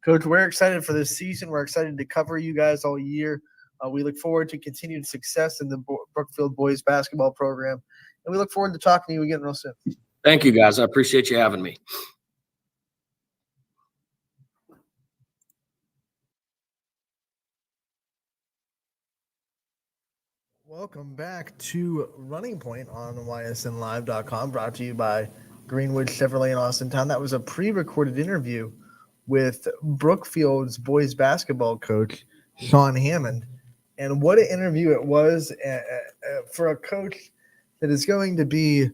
Coach, we're excited for this season. We're excited to cover you guys all year. We look forward to continued success in the Brookfield boys basketball program. And we look forward to talking to you again real soon. Thank you, guys. I appreciate you having me. Welcome back to Running Point on ysnlive.com, brought to you by Greenwood Chevrolet in Austintown. That was a pre-recorded interview with Brookfield's boys basketball coach, Sean Hammond. And what an interview it was for a coach that is going to be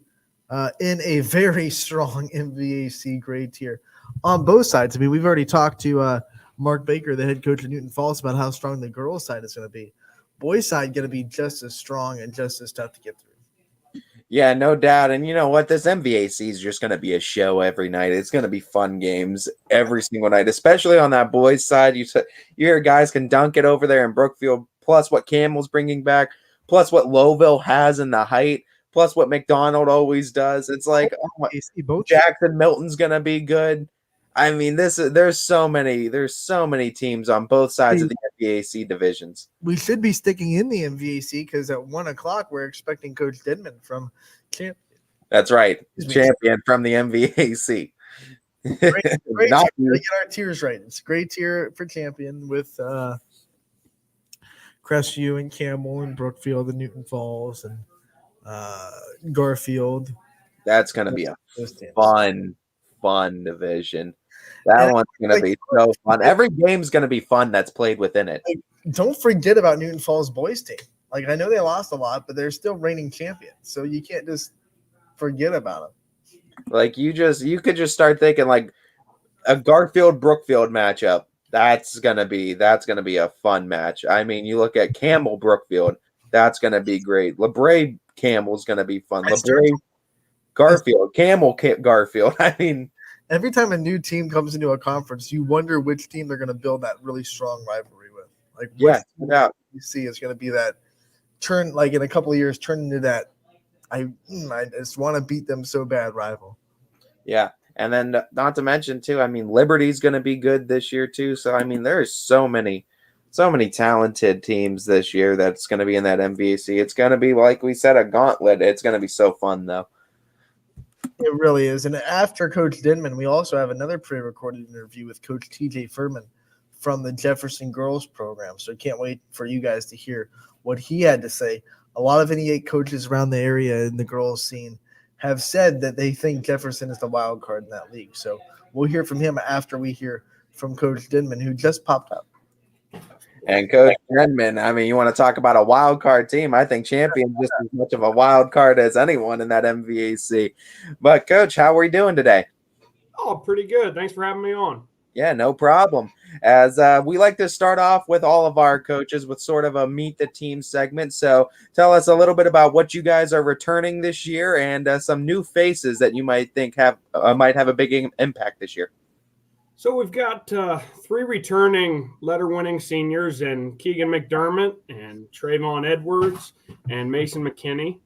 in a very strong MVAC grade tier on both sides. I mean, we've already talked to Mark Baker, the head coach of Newton Falls, about how strong the girls' side is going to be. Boys' side going to be just as strong and just as tough to get through. Yeah, no doubt. And you know what? This MVAC is just going to be a show every night. It's going to be fun games every single night, especially on that boys' side. You hear guys can dunk it over there in Brookfield, plus what Campbell's bringing back, plus what Lowville has in the height, plus what McDonald always does. It's like Jackson Milton's going to be good. I mean, there's so many teams on both sides of the MVAC divisions. We should be sticking in the MVAC because at 1:00 we're expecting Coach Denman from Champion. That's right, Champion from the MVAC. Great tier. Get our tiers right. It's a great tier for Champion with Crestview and Campbell and Brookfield and Newton Falls and Garfield. That's going to be a fun division. That one's going to be so fun. Every game's going to be fun that's played within it. Don't forget about Newton Falls boys team. Like, I know they lost a lot, but they're still reigning champions. So you can't just forget about them. Like, you could just start thinking like a Garfield Brookfield matchup. That's gonna be a fun match. I mean, you look at Campbell Brookfield, that's gonna be great. LeBray Campbell's gonna be fun. LeBray Garfield, Garfield. I mean, every time a new team comes into a conference, you wonder which team they're going to build that really strong rivalry with. Like, yeah, you see is going to be that turn, like in a couple of years, turn into that. I just want to beat them so bad rival. Yeah. And then not to mention too, I mean, Liberty's going to be good this year too. So, I mean, there's so many talented teams this year that's going to be in that MVAC. It's going to be, like we said, a gauntlet. It's going to be so fun though. It really is. And after Coach Denman, we also have another pre-recorded interview with Coach TJ Furman from the Jefferson Girls program. So I can't wait for you guys to hear what he had to say. A lot of NE8 coaches around the area in the girls scene have said that they think Jefferson is the wild card in that league. So we'll hear from him after we hear from Coach Denman, who just popped up. And Coach Denman, I mean, you want to talk about a wild card team? I think Champion's just as much of a wild card as anyone in that MVAC. But Coach, how are we doing today? Oh, pretty good. Thanks for having me on. Yeah, no problem. As we like to start off with all of our coaches with sort of a meet the team segment. So tell us a little bit about what you guys are returning this year and some new faces that you might think might have a big impact this year. So we've got 3 returning letter-winning seniors in Keegan McDermott and Trayvon Edwards and Mason McKinney.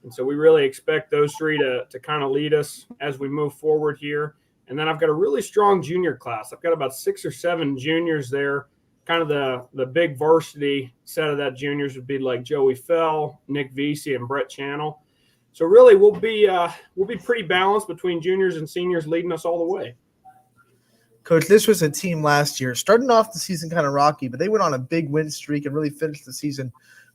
And so we really expect those 3 to kind of lead us as we move forward here. And then I've got a really strong junior class. I've got about 6 or 7 juniors there. Kind of the big varsity set of that juniors would be like Joey Fell, Nick Vesey, and Brett Channel. So really we'll be pretty balanced between juniors and seniors leading us all the way. Coach, this was a team last year, starting off the season kind of rocky, but they went on a big win streak and really finished the season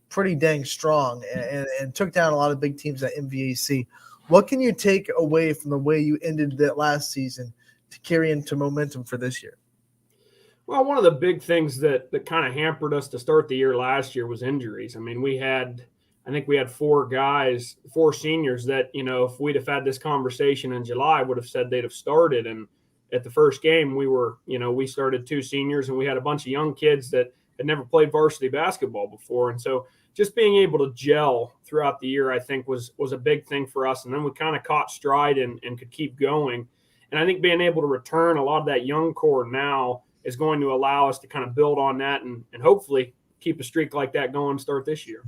pretty dang strong and took down a lot of big teams at MVAC. What can you take away from the way you ended that last season to carry into momentum for this year? Well, one of the big things that kind of hampered us to start the year last year was injuries. I mean, I think we had 4 seniors that, if we'd have had this conversation in July, would have said they'd have started. And at the first game, we started 2 seniors and we had a bunch of young kids that had never played varsity basketball before. And so just being able to gel throughout the year, I think was a big thing for us. And then we kind of caught stride and could keep going. And I think being able to return a lot of that young core now is going to allow us to kind of build on that and hopefully keep a streak like that going to start this year.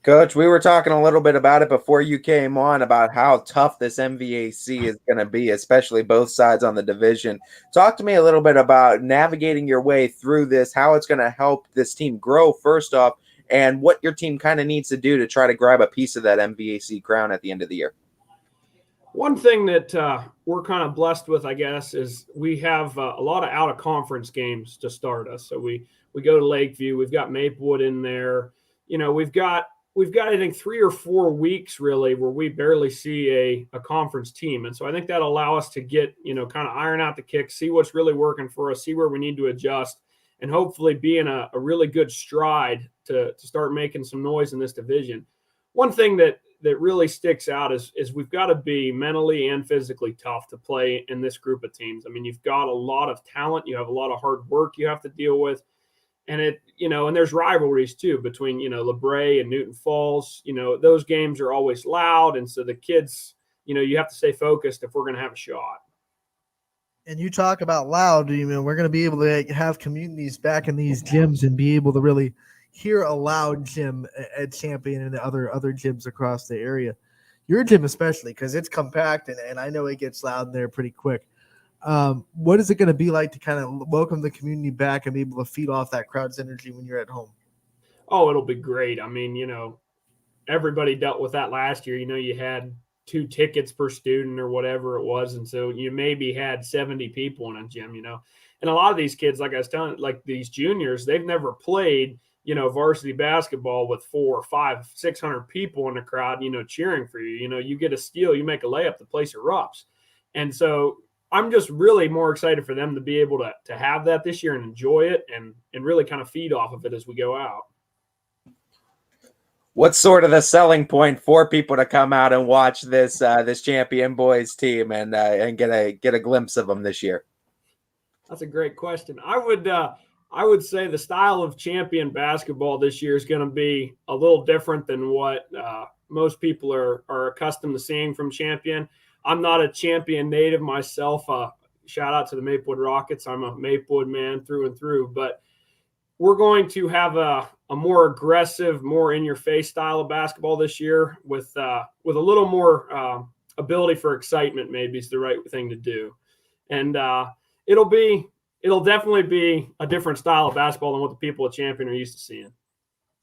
Coach, we were talking a little bit about it before you came on about how tough this MVAC is going to be, especially both sides on the division. Talk to me a little bit about navigating your way through this, how it's going to help this team grow first off, and what your team kind of needs to do to try to grab a piece of that MVAC crown at the end of the year. One thing that we're kind of blessed with, I guess, is we have a lot of out-of-conference games to start us. So we go to Lakeview. We've got Maplewood in there. We've got, I think, 3 or 4 weeks really where we barely see a conference team. And so I think that'll allow us to get, kind of iron out the kicks, see what's really working for us, see where we need to adjust, and hopefully be in a really good stride to start making some noise in this division. One thing that really sticks out is we've got to be mentally and physically tough to play in this group of teams. I mean, you've got a lot of talent. You have a lot of hard work you have to deal with. And and there's rivalries too between, LeBray and Newton Falls. Those games are always loud. And so the kids, you have to stay focused if we're going to have a shot. And you talk about loud, we're going to be able to have communities back in these gyms and be able to really hear a loud gym at Champion and other gyms across the area. Your gym especially, because it's compact and I know it gets loud in there pretty quick. What is it going to be like to kind of welcome the community back and be able to feed off that crowd's energy when you're at home? Oh, it'll be great. I mean, everybody dealt with that last year. You had 2 tickets per student or whatever it was. And so you maybe had 70 people in a gym, and a lot of these kids, like I was telling, like these juniors, they've never played, varsity basketball with 400, 500, 600 people in the crowd, cheering for you. You get a steal, you make a layup, the place erupts. And so I'm just really more excited for them to be able to have that this year and enjoy it and really kind of feed off of it as we go out. What's sort of the selling point for people to come out and watch this Champion boys team and get a glimpse of them this year? That's a great question. I would say the style of champion basketball this year is going to be a little different than what most people are accustomed to seeing from champion. I'm not a champion native myself. Shout out to the Maplewood Rockets. I'm a Maplewood man through and through, but we're going to have a more aggressive, more in-your-face style of basketball this year with a little more ability for excitement. Maybe is the right thing to do, and it'll definitely be a different style of basketball than what the people at Champion are used to seeing.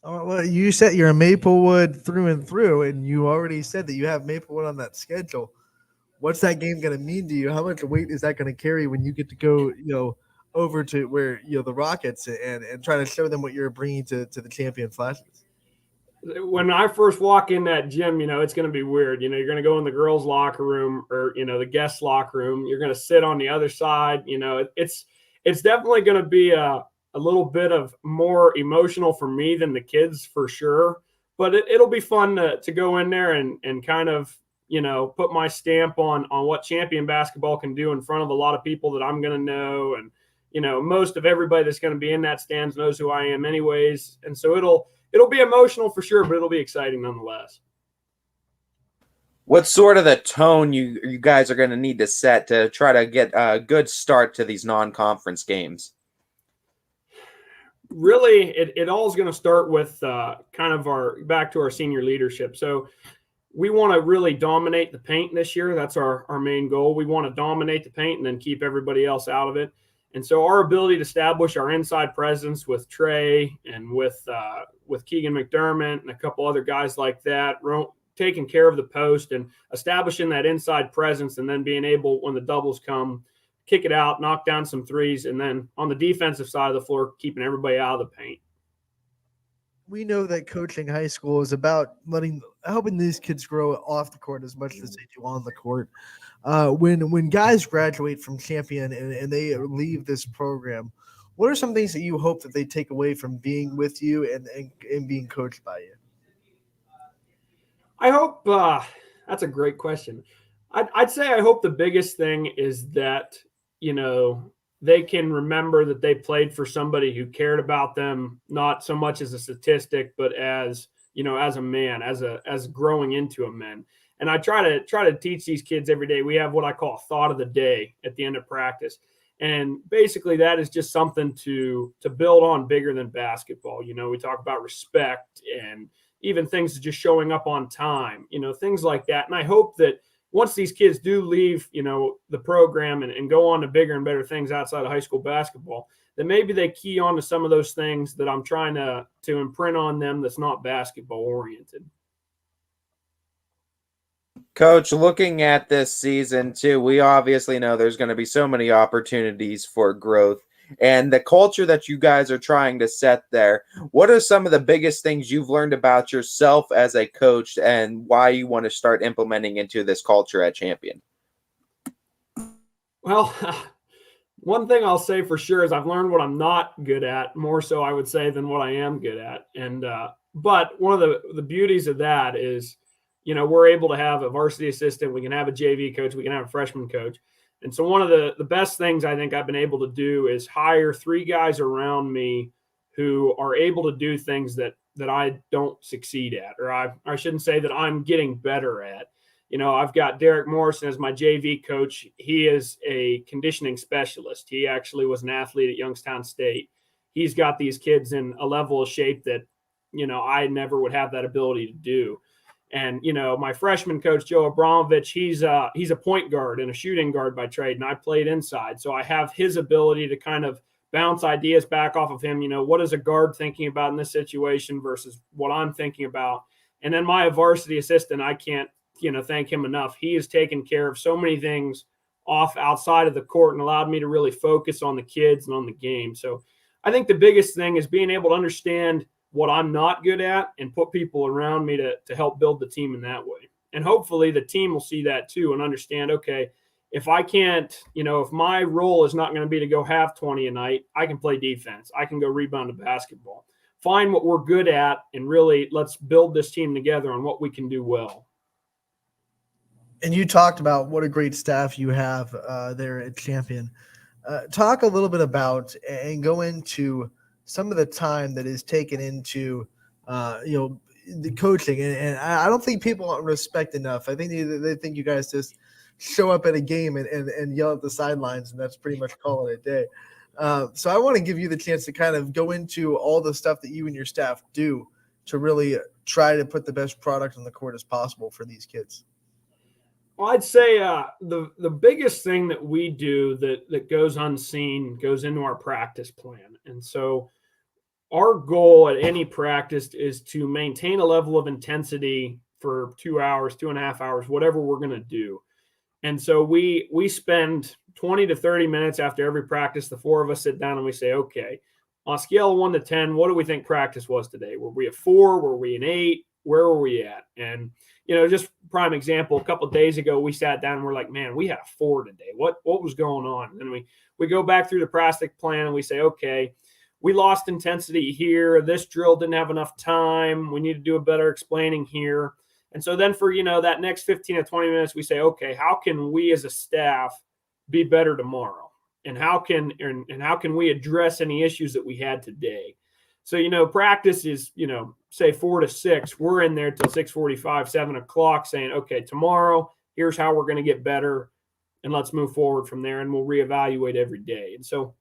Well, you said you're a Maplewood through and through, and you already said that you have Maplewood on that schedule. What's that game going to mean to you? How much weight is that going to carry when you get to go, over to where the Rockets and try to show them what you're bringing to the Champion Flashes? When I first walk in that gym, it's going to be weird. You're going to go in the girls' locker room or the guest locker room. You're going to sit on the other side. It's definitely going to be a little bit of more emotional for me than the kids for sure. But it'll be fun to go in there and kind of put my stamp on what champion basketball can do in front of a lot of people that I'm going to know. And, most of everybody that's going to be in that stands knows who I am anyways. And so it'll be emotional for sure, but it'll be exciting nonetheless. What's sort of the tone you guys are going to need to set to try to get a good start to these non-conference games? Really, it all is going to start with kind of back to our senior leadership. So we want to really dominate the paint this year. That's our main goal. We want to dominate the paint and then keep everybody else out of it. And so our ability to establish our inside presence with Trey and with Keegan McDermott and a couple other guys like that, taking care of the post and establishing that inside presence, and then being able, when the doubles come, kick it out, knock down some threes, and then on the defensive side of the floor, keeping everybody out of the paint. We know that coaching high school is about helping these kids grow off the court as much as they do on the court. When guys graduate from Champion and they leave this program, what are some things that you hope that they take away from being with you and being coached by you? I hope that's a great question. I'd say I hope the biggest thing is that, they can remember that they played for somebody who cared about them, not so much as a statistic, but as a man, as growing into a man. And I try to teach these kids every day. We have what I call a thought of the day at the end of practice. And basically that is just something to build on bigger than basketball. We talk about respect and even things just showing up on time, things like that. And I hope that once these kids do leave, the program and go on to bigger and better things outside of high school basketball, then maybe they key on to some of those things that I'm trying to imprint on them that's not basketball oriented. Coach, looking at this season too, we obviously know there's going to be so many opportunities for growth. And the culture that you guys are trying to set there, what are some of the biggest things you've learned about yourself as a coach and why you want to start implementing into this culture at Champion? Well, one thing I'll say for sure is I've learned what I'm not good at, more so I would say than what I am good at. And but one of the beauties of that is, we're able to have a varsity assistant, we can have a JV coach, we can have a freshman coach. And so one of the best things I think I've been able to do is hire 3 guys around me who are able to do things that I don't succeed at, or I shouldn't say that I'm getting better at. I've got Derek Morrison as my JV coach. He is a conditioning specialist. He actually was an athlete at Youngstown State. He's got these kids in a level of shape that, I never would have that ability to do. And, my freshman coach, Joe Abramovich, he's a point guard and a shooting guard by trade, and I played inside. So I have his ability to kind of bounce ideas back off of him. What is a guard thinking about in this situation versus what I'm thinking about? And then my varsity assistant, I can't, thank him enough. He has taken care of so many things outside of the court and allowed me to really focus on the kids and on the game. So I think the biggest thing is being able to understand what I'm not good at and put people around me to help build the team in that way. And hopefully the team will see that too and understand, okay, if I can't, if my role is not going to be to go have 20 a night, I can play defense. I can go rebound to basketball. Find what we're good at and really let's build this team together on what we can do well. And you talked about what a great staff you have there at Champion. talk a little bit about and go into some of the time that is taken into, the coaching. And I don't think people respect enough. I think they think you guys just show up at a game and yell at the sidelines, and that's pretty much call it a day. So I want to give you the chance to kind of go into all the stuff that you and your staff do to really try to put the best product on the court as possible for these kids. Well, I'd say the biggest thing that we do that goes unseen goes into our practice plan. And so our goal at any practice is to maintain a level of intensity for 2 hours, 2.5 hours, whatever we're going to do. And so we spend 20 to 30 minutes after every practice. The four of us sit down and we say, okay, on a scale of 1 to 10, what do we think practice was today? Were we a 4? Were we an 8? Where were we at? And, just prime example, a couple of days ago, we sat down and we're like, man, we had a 4 today. What was going on? And we go back through the practice plan and we say, okay, we lost intensity here. This drill didn't have enough time. We need to do a better explaining here. And so then for, that next 15 to 20 minutes, we say, okay, how can we as a staff be better tomorrow? And how can we address any issues that we had today? So, practice is, say 4 to 6, we're in there till 6:45, 7 o'clock saying, okay, tomorrow, here's how we're going to get better. And let's move forward from there. And we'll reevaluate every day. And so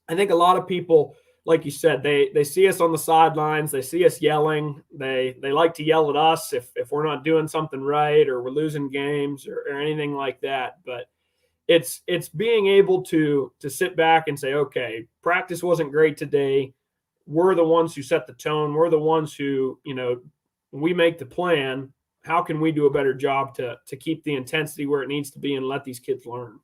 I think a lot of people, like you said, they see us on the sidelines. They see us yelling. They like to yell at us if we're not doing something right or we're losing games or anything like that. But it's being able to sit back and say, okay, practice wasn't great today. We're the ones who set the tone. We're the ones who, we make the plan. How can we do a better job to keep the intensity where it needs to be and let these kids learn?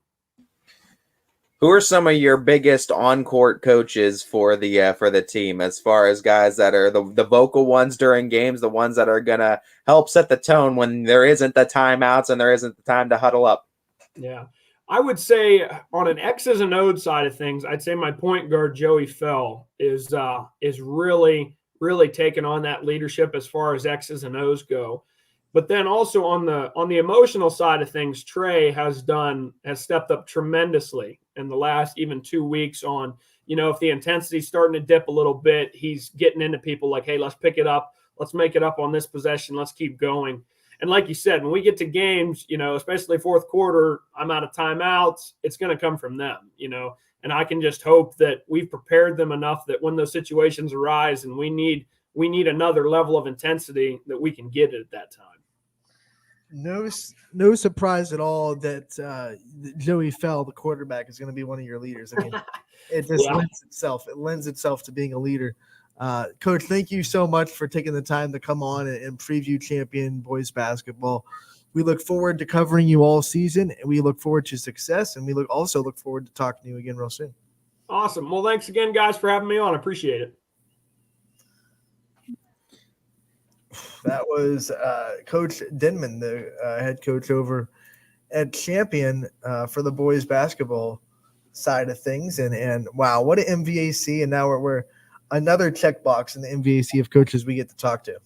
Who are some of your biggest on-court coaches for the team, as far as guys that are the vocal ones during games, the ones that are going to help set the tone when there isn't the timeouts and there isn't the time to huddle up? Yeah. I would say on an X's and O's side of things, I'd say my point guard, Joey Fell, is really, really taking on that leadership as far as X's and O's go. But then also on the emotional side of things, Trey has stepped up tremendously in the last even 2 weeks on, if the intensity's starting to dip a little bit, he's getting into people like, hey, let's pick it up. Let's make it up on this possession. Let's keep going. And like you said, when we get to games, especially fourth quarter, I'm out of timeouts. It's going to come from them, and I can just hope that we've prepared them enough that when those situations arise and we need another level of intensity, that we can get it at that time. No surprise at all that Joey Fell, the quarterback, is going to be one of your leaders. I mean, it just lends itself to being a leader. Coach, thank you so much for taking the time to come on and preview champion boys basketball. We look forward to covering you all season, and we look forward to success, and we also look forward to talking to you again real soon. Awesome. Well, thanks again, guys, for having me on. I appreciate it. That was Coach Denman, the head coach over at Champion for the boys basketball side of things. And wow, what an MVAC. And now we're another checkbox in the MVAC of coaches we get to talk to.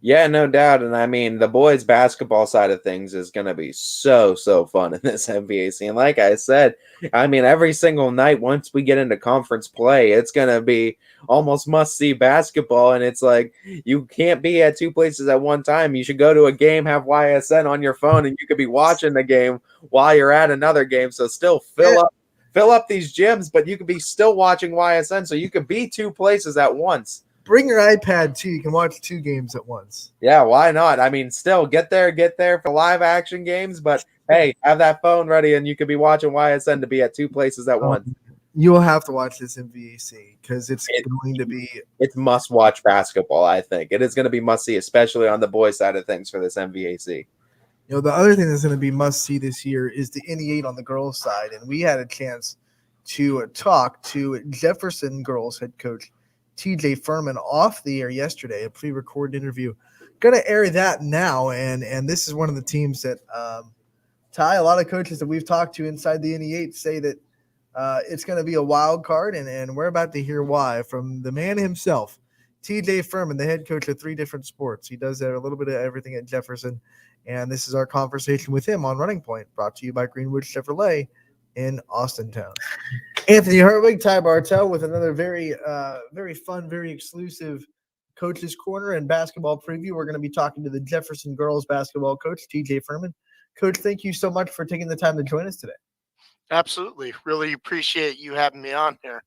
Yeah, no doubt. And I mean, the boys basketball side of things is going to be so fun in this MVAC. And like I said, I mean, every single night, once we get into conference play, it's going to be almost must-see basketball. And it's like, you can't be at two places at one time. You should go to a game, have YSN on your phone, and you could be watching the game while you're at another game. So still fill up these gyms, but you could be still watching YSN. So you could be two places at once. Bring your iPad too. You can watch 2 games at once. Yeah, why not? I mean, still get there for live action games, but hey, have that phone ready and you could be watching YSN to be at 2 places at once. You will have to watch this in VAC because it's going to be – it's must-watch basketball, I think. It is going to be must-see, especially on the boys' side of things for this MVAC. The other thing that's going to be must-see this year is the NE8 on the girls' side, and we had a chance to talk to Jefferson girls head coach TJ Furman off the air yesterday, a pre-recorded interview. Going to air that now, and this is one of the teams that Ty, a lot of coaches that we've talked to inside the NE8 say that it's going to be a wild card, and we're about to hear why from the man himself, TJ Furman, the head coach of 3 different sports. He does a little bit of everything at Jefferson, and this is our conversation with him on Running Point, brought to you by Greenwood Chevrolet in Austintown. Anthony Hartwig, Ty Bartel with another very fun, very exclusive Coach's Corner and basketball preview. We're going to be talking to the Jefferson girls basketball coach, TJ Furman. Coach, thank you so much for taking the time to join us today. Absolutely. Really appreciate you having me on here.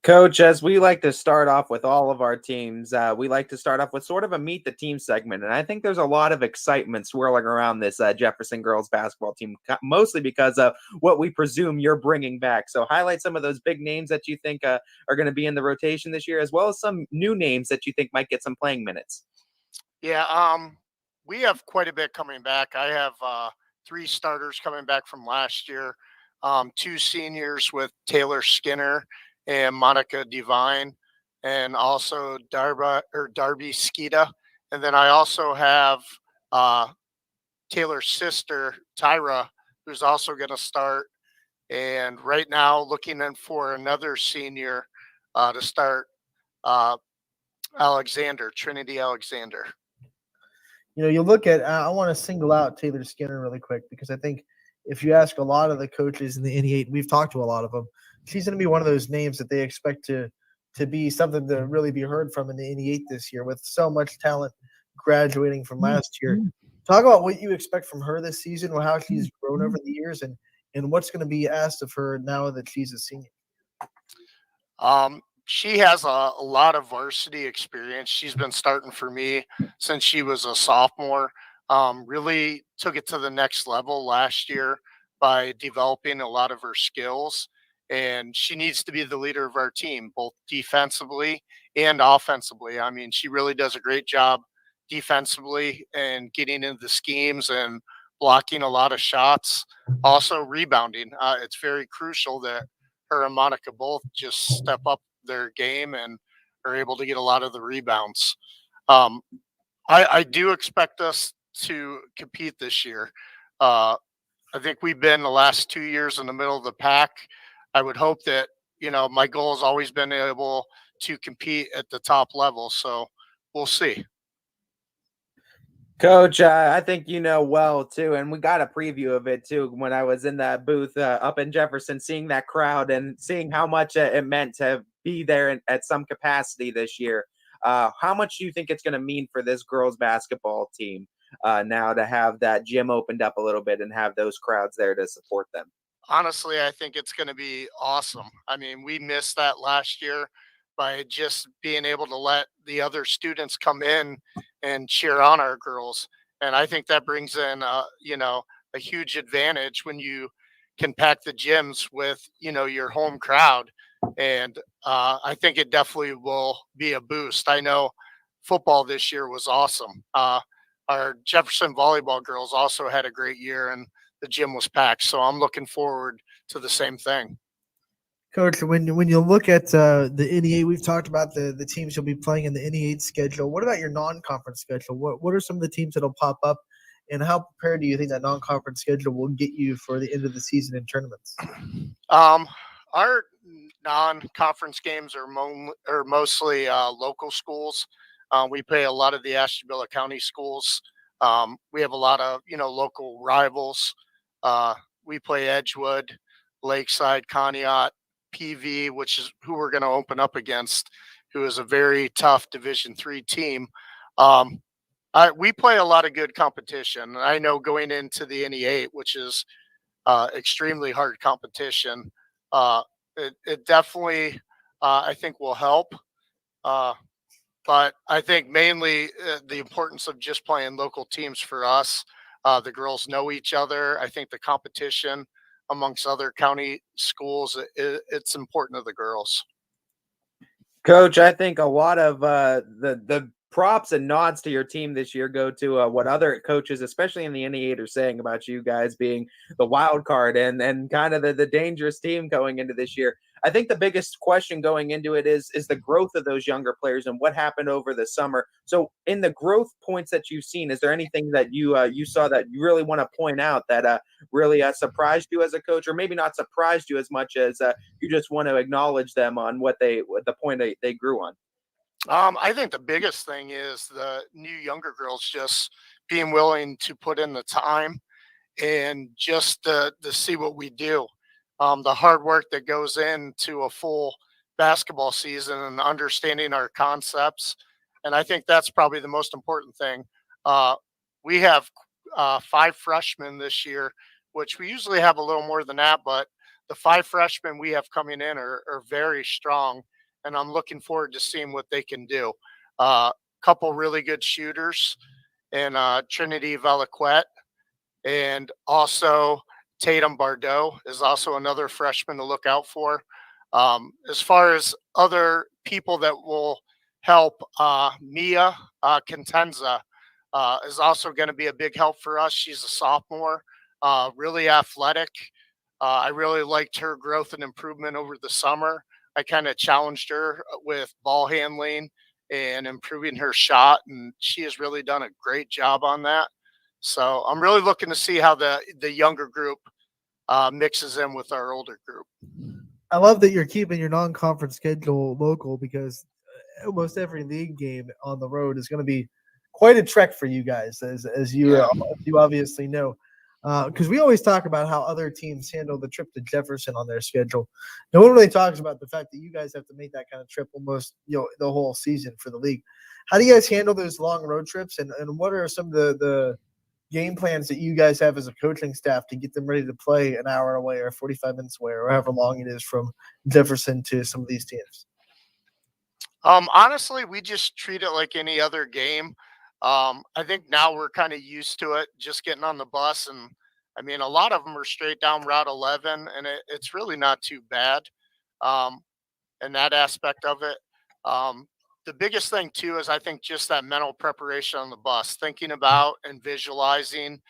Coach, as we like to start off with all of our teams, we like to start off with sort of a meet the team segment. And I think there's a lot of excitement swirling around this Jefferson girls basketball team, mostly because of what we presume you're bringing back. So highlight some of those big names that you think are going to be in the rotation this year, as well as some new names that you think might get some playing minutes. Yeah, we have quite a bit coming back. I have 3 starters coming back from last year, 2 seniors with Taylor Skinner and Monica Devine, and also Darby Skeeta. And then I also have Taylor's sister, Tyra, who's also going to start. And right now, looking in for another senior to start, Trinity Alexander. You look at, I want to single out Taylor Skinner really quick, because I think if you ask a lot of the coaches in the NE8, we've talked to a lot of them, she's going to be one of those names that they expect to be something to really be heard from in the NE8 this year, with so much talent graduating from last year. Talk about what you expect from her this season, or how she's grown over the years, and what's going to be asked of her now that she's a senior. She has a lot of varsity experience. She's been starting for me since she was a sophomore. Really took it to the next level last year by developing a lot of her skills. And she needs to be the leader of our team, both defensively and offensively. I mean, she really does a great job defensively and getting into the schemes and blocking a lot of shots. Also rebounding. It's very crucial that her and Monica both just step up their game and are able to get a lot of the rebounds. I do expect us to compete this year. I think we've been the last 2 years in the middle of the pack. I would hope that, my goal has always been able to compete at the top level. So we'll see. Coach, I think you know well, too, and we got a preview of it, too, when I was in that booth up in Jefferson, seeing that crowd and seeing how much it meant to be there at some capacity this year. How much do you think it's going to mean for this girls basketball team now to have that gym opened up a little bit and have those crowds there to support them? Honestly, I think it's going to be awesome. I mean, we missed that last year by just being able to let the other students come in and cheer on our girls. And I think that brings in, a huge advantage when you can pack the gyms with, your home crowd. And I think it definitely will be a boost. I know football this year was awesome. Our Jefferson volleyball girls also had a great year, and the gym was packed. So I'm looking forward to the same thing. Coach, when you look at the NE8, we've talked about the teams you'll be playing in the NE8 schedule. What about your non-conference schedule? What are some of the teams that'll pop up, and how prepared do you think that non-conference schedule will get you for the end of the season in tournaments? Our non-conference games are mostly local schools. We play a lot of the Ashtabula County schools. We have a lot of local rivals. We play Edgewood, Lakeside, Conneaut, PV, which is who we're going to open up against, who is a very tough Division III team. We play a lot of good competition. I know going into the NE8, which is extremely hard competition, it definitely, I think, will help. But I think mainly the importance of just playing local teams for us. The girls know each other. I think the competition amongst other county schools, it's important to the girls. Coach, I think a lot of the props and nods to your team this year go to what other coaches, especially in the NE8, are saying about you guys being the wild card and kind of the dangerous team going into this year. I think the biggest question going into it is the growth of those younger players and what happened over the summer. So in the growth points that you've seen, is there anything that you saw that you really want to point out that really surprised you as a coach, or maybe not surprised you as much as you just want to acknowledge them on what the point they grew on? I think the biggest thing is the new younger girls just being willing to put in the time and just to see what we do. the hard work that goes into a full basketball season and understanding our concepts. And I think that's probably the most important thing. We have 5 freshmen this year, which we usually have a little more than that, but the 5 freshmen we have coming in are very strong, and I'm looking forward to seeing what they can do. Couple really good shooters in Trinity Veliquette, and also Tatum Bardot is also another freshman to look out for. As far as other people that will help, Mia Contenza is also going to be a big help for us. She's a sophomore, really athletic. I really liked her growth and improvement over the summer. I kind of challenged her with ball handling and improving her shot, and she has really done a great job on that. So I'm really looking to see how the younger group mixes in with our older group. I love that you're keeping your non-conference schedule local, because almost every league game on the road is going to be quite a trek for you guys, as you obviously know. Because we always talk about how other teams handle the trip to Jefferson on their schedule. No one really talks about the fact that you guys have to make that kind of trip almost the whole season for the league. How do you guys handle those long road trips, and what are some of the game plans that you guys have as a coaching staff to get them ready to play an hour away or 45 minutes away or however long it is from Jefferson to some of these teams? Honestly, we just treat it like any other game. I think now we're kind of used to it, just getting on the bus. And I mean, a lot of them are straight down Route 11, and it's really not too bad in that aspect of it. The biggest thing, too, is I think just that mental preparation on the bus, thinking about and visualizing,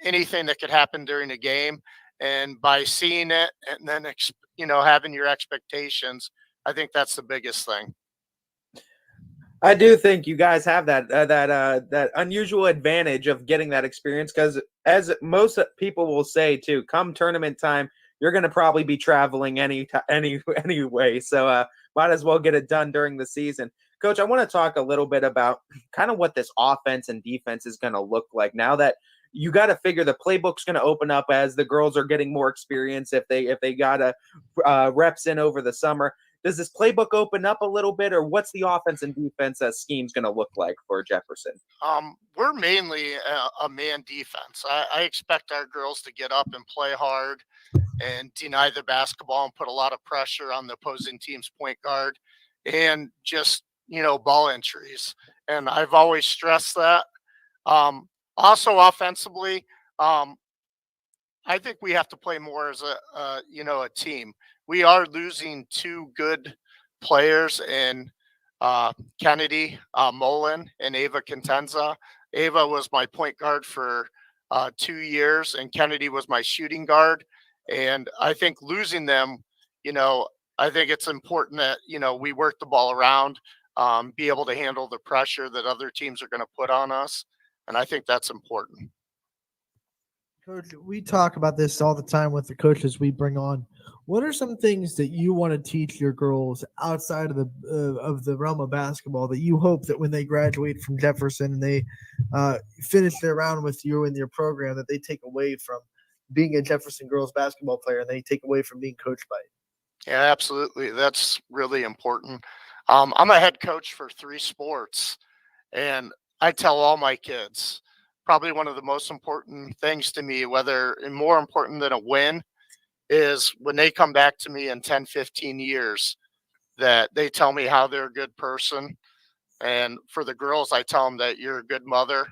anything that could happen during a game. And by seeing it and then, having your expectations, I think that's the biggest thing. I do think you guys have that unusual advantage of getting that experience, because as most people will say too, come tournament time, you're going to probably be traveling anyway. So might as well get it done during the season. Coach, I want to talk a little bit about kind of what this offense and defense is going to look like now that you got to figure the playbook's going to open up as the girls are getting more experience if they got reps in over the summer. Does this playbook open up a little bit, or what's the offense and defense scheme's going to look like for Jefferson? We're mainly a man defense. I expect our girls to get up and play hard and deny the basketball and put a lot of pressure on the opposing team's point guard and just, ball entries. And I've always stressed that. Also offensively, I think we have to play more as a team. We are losing 2 good players in Kennedy Mullen and Ava Contenza. Ava was my point guard for 2 years, and Kennedy was my shooting guard. And I think losing them, I think it's important that, we work the ball around, be able to handle the pressure that other teams are going to put on us. And I think that's important. Coach, we talk about this all the time with the coaches we bring on. What are some things that you want to teach your girls outside of the realm of basketball that you hope that when they graduate from Jefferson and they finish their round with you in your program, that they take away from being a Jefferson girls basketball player and they take away from being coached by it? Yeah, absolutely. That's really important. I'm a head coach for 3 sports, and I tell all my kids, probably one of the most important things to me, and more important than a win, is when they come back to me in 10, 15 years, that they tell me how they're a good person. And for the girls, I tell them that you're a good mother,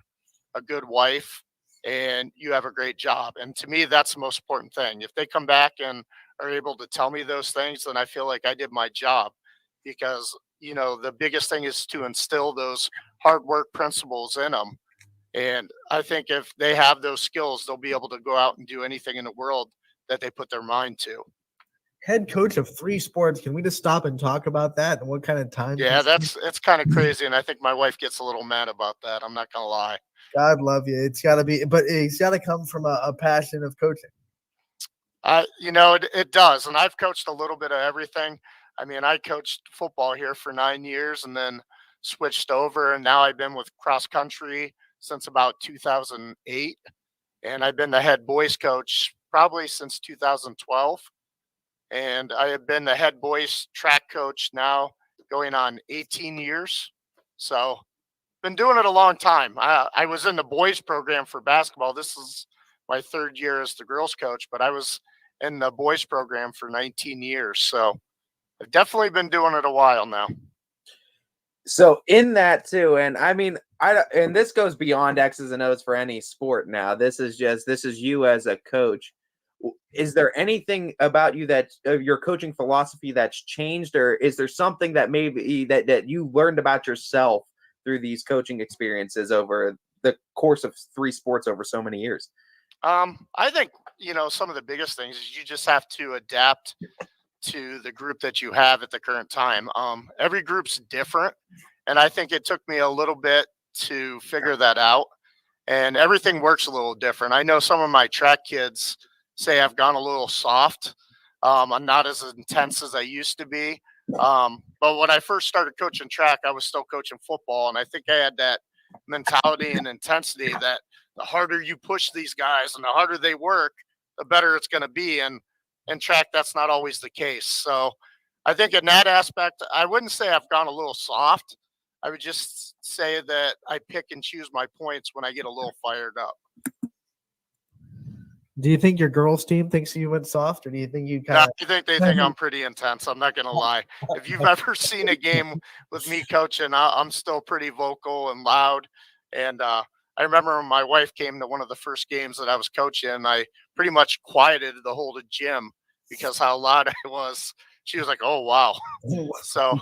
a good wife, and you have a great job. And to me, that's the most important thing. If they come back and are able to tell me those things, then I feel like I did my job, because, the biggest thing is to instill those hard work principles in them. And I think if they have those skills, they'll be able to go out and do anything in the world that they put their mind to. Head coach of 3 sports. Can we just stop and talk about that and what kind of time? Yeah, it's kind of crazy. And I think my wife gets a little mad about that. I'm not going to lie. God love you. It's got to be, but it's got to come from a passion of coaching. It does. And I've coached a little bit of everything. I mean, I coached football here for 9 years and then switched over. And now I've been with cross country since about 2008. And I've been the head boys coach probably since 2012. And I have been the head boys track coach now going on 18 years. So been doing it a long time. I was in the boys program for basketball. This is my third year as the girls coach, but I was in the boys program for 19 years. So I've definitely been doing it a while now. So in that too, and I mean, and this goes beyond X's and O's for any sport now. This is you as a coach. Is there anything about you that your coaching philosophy that's changed, or is there something that maybe that you learned about yourself through these coaching experiences over the course of 3 sports over so many years? I think, some of the biggest things is you just have to adapt to the group that you have at the current time. Every group's different, and I think it took me a little bit to figure that out. And everything works a little different. I know some of my track kids say I've gone a little soft. I'm not as intense as I used to be. But when I first started coaching track, I was still coaching football, and I think I had that mentality and intensity that the harder you push these guys and the harder they work, the better it's going to be. And in track, that's not always the case. So I think in that aspect, I wouldn't say I've gone a little soft. I would just say that I pick and choose my points when I get a little fired up. Do you think your girls' team thinks you went soft, or do you think you kind of? I think they think I'm pretty intense. I'm not going to lie. If you've ever seen a game with me coaching, I'm still pretty vocal and loud. And I remember when my wife came to one of the first games that I was coaching, I pretty much quieted the whole gym because how loud I was. She was like, "Oh, wow." So,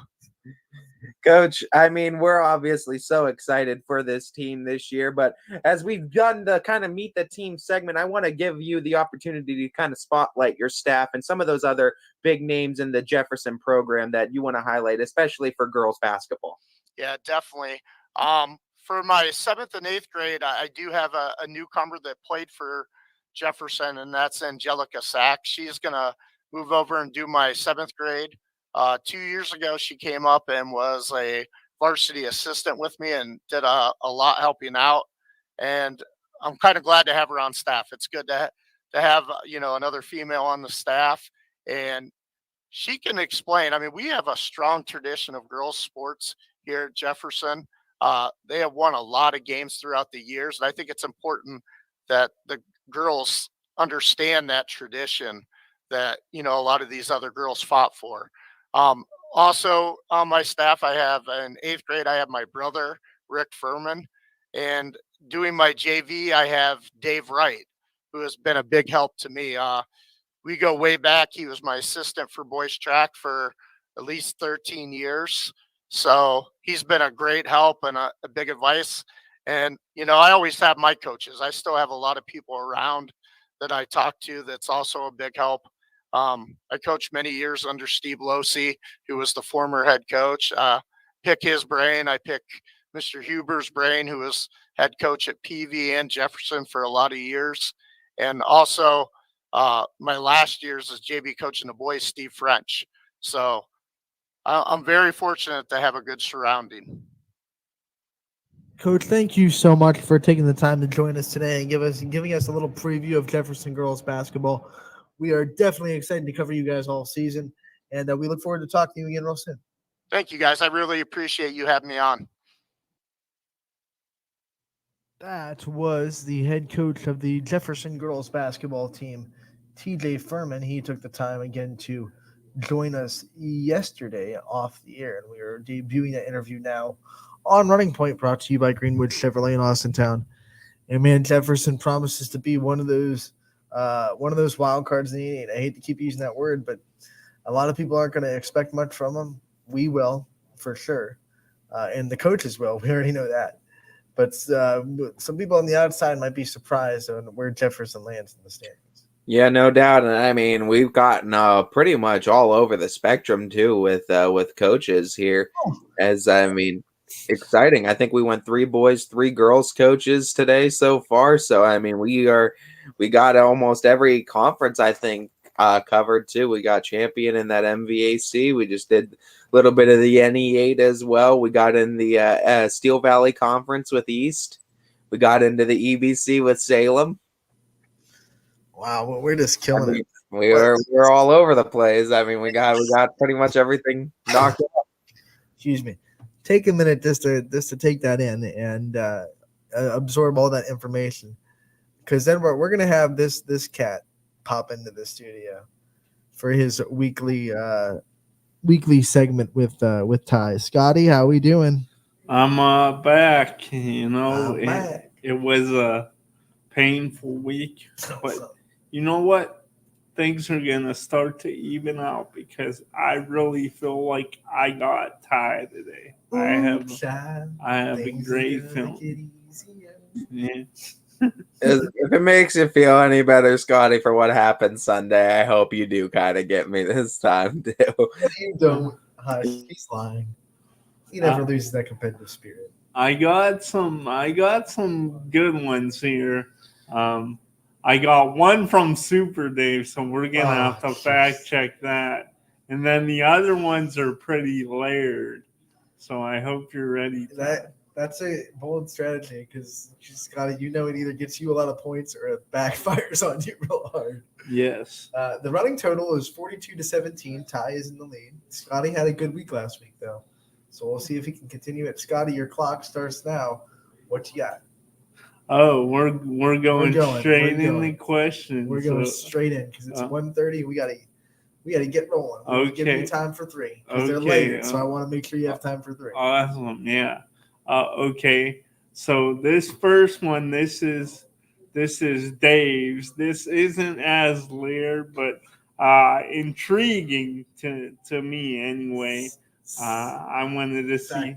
Coach, I mean, we're obviously so excited for this team this year, but as we've done the kind of meet the team segment, I want to give you the opportunity to kind of spotlight your staff and some of those other big names in the Jefferson program that you want to highlight, especially for girls basketball. yeah, definitely. For my 7th and 8th grade, I do have a newcomer that played for Jefferson, and that's Angelica Sack. She's going to move over and do my 7th grade. 2 years ago, she came up and was a varsity assistant with me and did a lot helping out. And I'm kind of glad to have her on staff. It's good to have, another female on the staff. And she can explain. I mean, we have a strong tradition of girls sports here at Jefferson. They have won a lot of games throughout the years. And I think it's important that the girls understand that tradition that, a lot of these other girls fought for. Also on my staff, I have in 8th grade, I have my brother, Rick Furman, and doing my JV, I have Dave Wright, who has been a big help to me. We go way back. He was my assistant for boys track for at least 13 years. So he's been a great help and a big advice. And, I always have my coaches. I still have a lot of people around that I talk to that's also a big help. I coached many years under Steve Losey, who was the former head coach. Pick his brain. I pick Mr. Huber's brain, who was head coach at PV and Jefferson for a lot of years. And also my last years as JV coaching the boys, Steve French. So I'm very fortunate to have a good surrounding. Coach, thank you so much for taking the time to join us today and giving us a little preview of Jefferson girls basketball. We are definitely excited to cover you guys all season, and we look forward to talking to you again real soon. Thank you, guys. I really appreciate you having me on. That was the head coach of the Jefferson girls basketball team, TJ Furman. He took the time again to join us yesterday off the air, and we are debuting that interview now on Running Point, brought to you by Greenwood Chevrolet in Austintown. And man, Jefferson promises to be one of those wild cards in the 8. I hate to keep using that word, but a lot of people aren't going to expect much from them. We will, for sure, and the coaches will. We already know that. But some people on the outside might be surprised on where Jefferson lands in the standings. Yeah, no doubt. And I mean, we've gotten pretty much all over the spectrum too with coaches here. Exciting. I think we went 3 boys, 3 girls coaches today so far. So I mean, we got almost every conference I think covered too. We got champion in that MVAC. We just did a little bit of the NE8 as well. We got in the Steel Valley Conference with East. We got into the EBC with Salem. Wow, well, we're just killing it. We're all over the place. I mean, we got pretty much everything knocked out. Excuse me. Take a minute just to take that in and absorb all that information, because then we're gonna have this cat pop into the studio for his weekly segment with Ty. Scotty, how we doing? I'm back. It was a painful week, but you know what? Things are gonna start to even out because I really feel like I got tired today. I have a great feeling. Yeah. If it makes you feel any better, Scotty, for what happened Sunday, I hope you do kind of get me this time too. You don't. Hush. He's lying. He never loses that competitive spirit. I got some good ones here. I got one from Super Dave, so we're gonna have to fact check that. And then the other ones are pretty layered. So I hope you're ready. That's a bold strategy because Scotty, it either gets you a lot of points or it backfires on you real hard. Yes. The running total is 42-17. Ty is in the lead. Scotty had a good week last week though, so we'll see if he can continue it. Scotty, your clock starts now. What you got? Oh, we're going straight in the questions. We're going straight in because it's 1:30. We gotta get rolling. We'll give you time for 3 because they're late. So I want to make sure you have time for 3. Awesome, yeah. Okay, so this first one, this is Dave's. This isn't as layered, but intriguing to me anyway. I wanted to see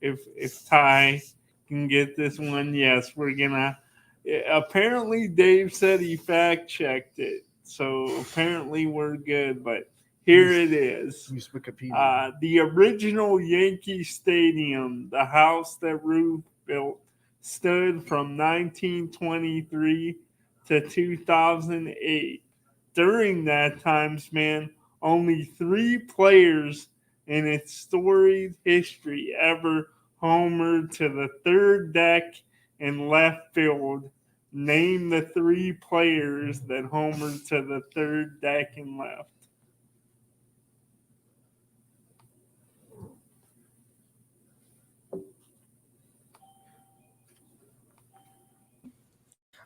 if Ty can get this one. Yes, we're gonna. Apparently, Dave said he fact checked it, so apparently we're good. But here it is. Use Wikipedia. The original Yankee Stadium, the house that Ruth built, stood from 1923 to 2008. During that time span, only 3 players in its storied history ever homered to the third deck and left field. Name the 3 players that homered to the third deck and left.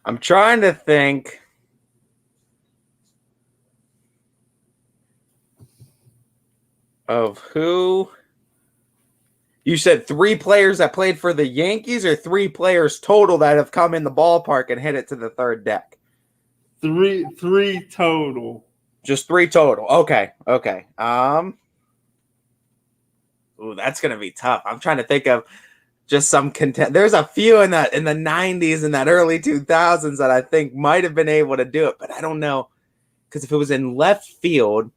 I'm trying to think of who. You said 3 players that played for the Yankees, or 3 players total that have come in the ballpark and hit it to the third deck? 3 total. Just 3 total. Okay. Ooh, that's gonna be tough. I'm trying to think of just some content. There's a few in the 90s and that early 2000s that I think might have been able to do it, but I don't know, because if it was in left field,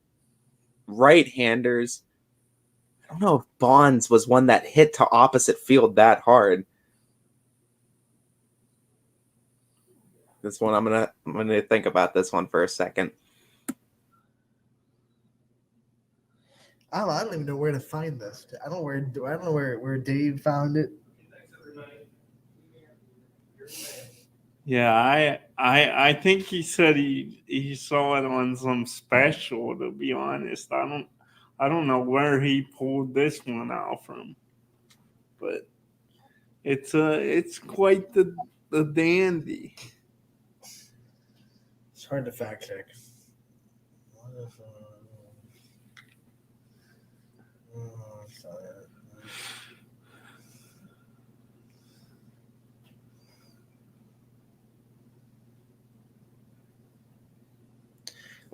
right-handers, I don't know if Bonds was one that hit to opposite field that hard. This one, I'm gonna think about this one for a second. I don't even know where to find this. I don't know where Dave found it. Yeah, I think he said he saw it on some special. To be honest, I don't know where he pulled this one out from, but it's quite the dandy. It's hard to fact check.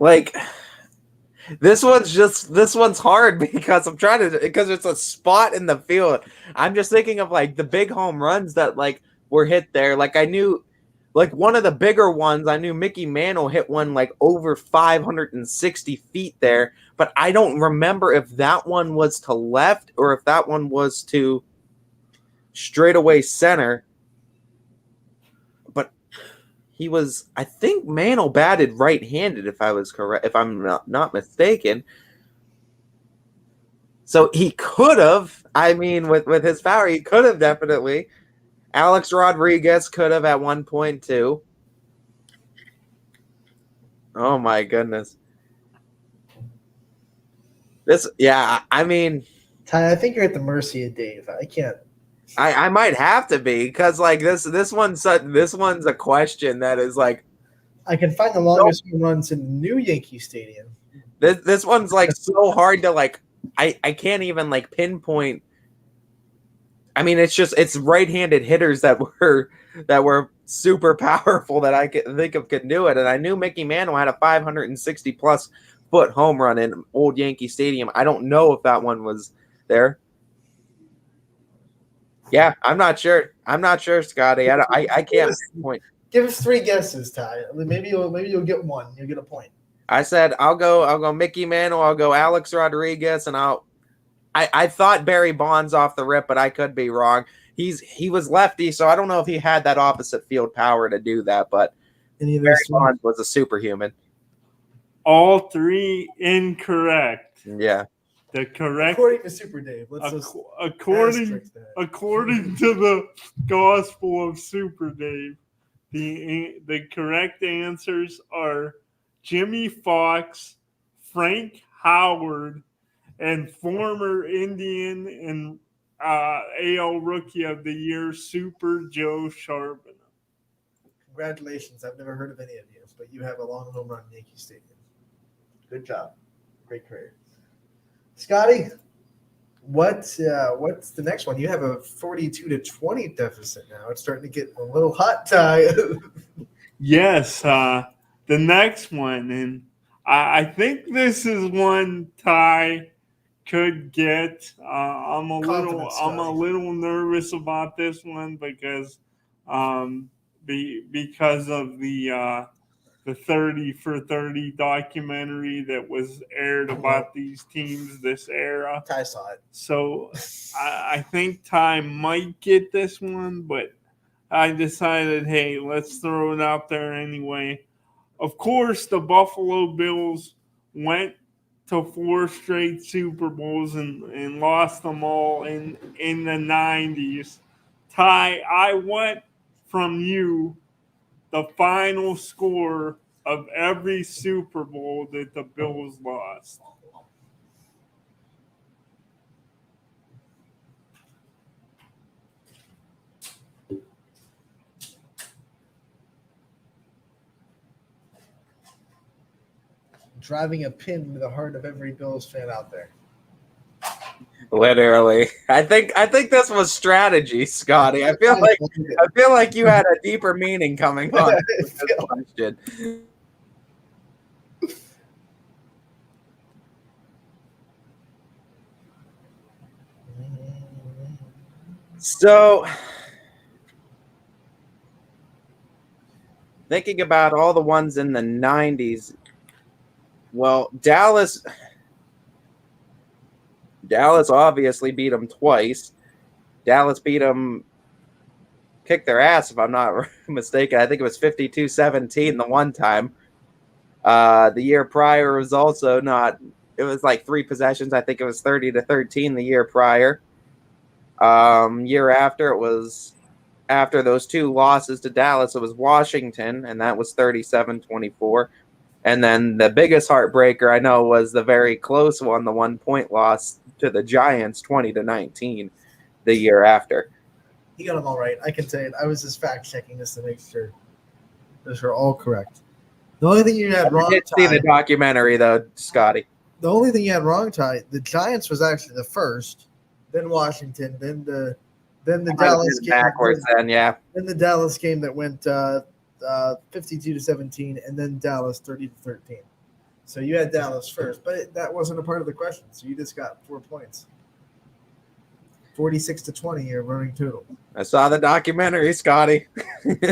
Like, this one's hard because because it's a spot in the field. I'm just thinking of like the big home runs that like were hit there. Like I knew, like one of the bigger ones, I knew Mickey Mantle hit one like over 560 feet there, but I don't remember if that one was to left or if that one was to straightaway center. But I think Mantle batted right-handed, if I'm not mistaken. So he could have, with his power, he could have definitely. Alex Rodriguez could have at one point too. Oh my goodness. I mean, Ty, I think you're at the mercy of Dave. I can't. I might have to be because like this one's a question that is like I can find the longest home runs in the new Yankee Stadium. this one's like so hard to like I can't even like pinpoint. I mean, it's right-handed hitters that were super powerful that I could think of could do it. And I knew Mickey Mantle had a 560 plus foot home run in old Yankee Stadium. I don't know if that one was there. Yeah, I'm not sure. I'm not sure, Scotty. I can't pinpoint. Give us 3 guesses, Ty. Maybe you'll get one. You'll get a point. I said I'll go Mickey Mantle, I'll go Alex Rodriguez, and I thought Barry Bonds off the rip, but I could be wrong. He was lefty, so I don't know if he had that opposite field power to do that, but Barry Bonds was a superhuman. All 3 incorrect. Yeah. The correct according to Super Dave. According to the Gospel of Super Dave, the correct answers are Jimmy Fox, Frank Howard, and former Indian and AL Rookie of the Year Super Joe Charbonnet. Congratulations. I've never heard of any of you, but you have a long home run in Yankee Stadium. Good job. Great career. Scotty, what's the next one? You have a 42-20 deficit now. It's starting to get a little hot, Ty. Yes, the next one, and I think this is one Ty could get. I'm a little nervous about this one because of the 30 for 30 documentary that was aired about these teams this era. Ty saw it. So I think Ty might get this one, but I decided, hey, let's throw it out there anyway. Of course, the Buffalo Bills went to 4 straight Super Bowls and lost them all in the 90s. Ty, I want from you the final score of every Super Bowl that the Bills lost. Driving a pin into the heart of every Bills fan out there. Literally. I think this was strategy, Scotty. I feel like you had a deeper meaning coming on with this question. So thinking about all the ones in the 90s, well, Dallas obviously beat them twice. Dallas beat them, kicked their ass, if I'm not mistaken. I think it was 52-17 the one time. The year prior was also not, it was like 3 possessions. I think it was 30-13 the year prior. Year after, it was after those 2 losses to Dallas, it was Washington, and that was 37-24. And then the biggest heartbreaker I know was the very close one, the 1-point loss to the Giants, 20-19, the year after. You got them all right. I can say it. I was just fact checking this to make sure those are all correct. The only thing you had wrong, I did see the documentary though, Scotty. The only thing you had wrong, Ty, the Giants was actually the first, then Washington, then the Dallas game backwards. Then the Dallas game that went 52-17, and then Dallas 30-13. So you had Dallas first, but that wasn't a part of the question. So you just got 4 points. 46-20 your running total. I saw the documentary, Scotty. And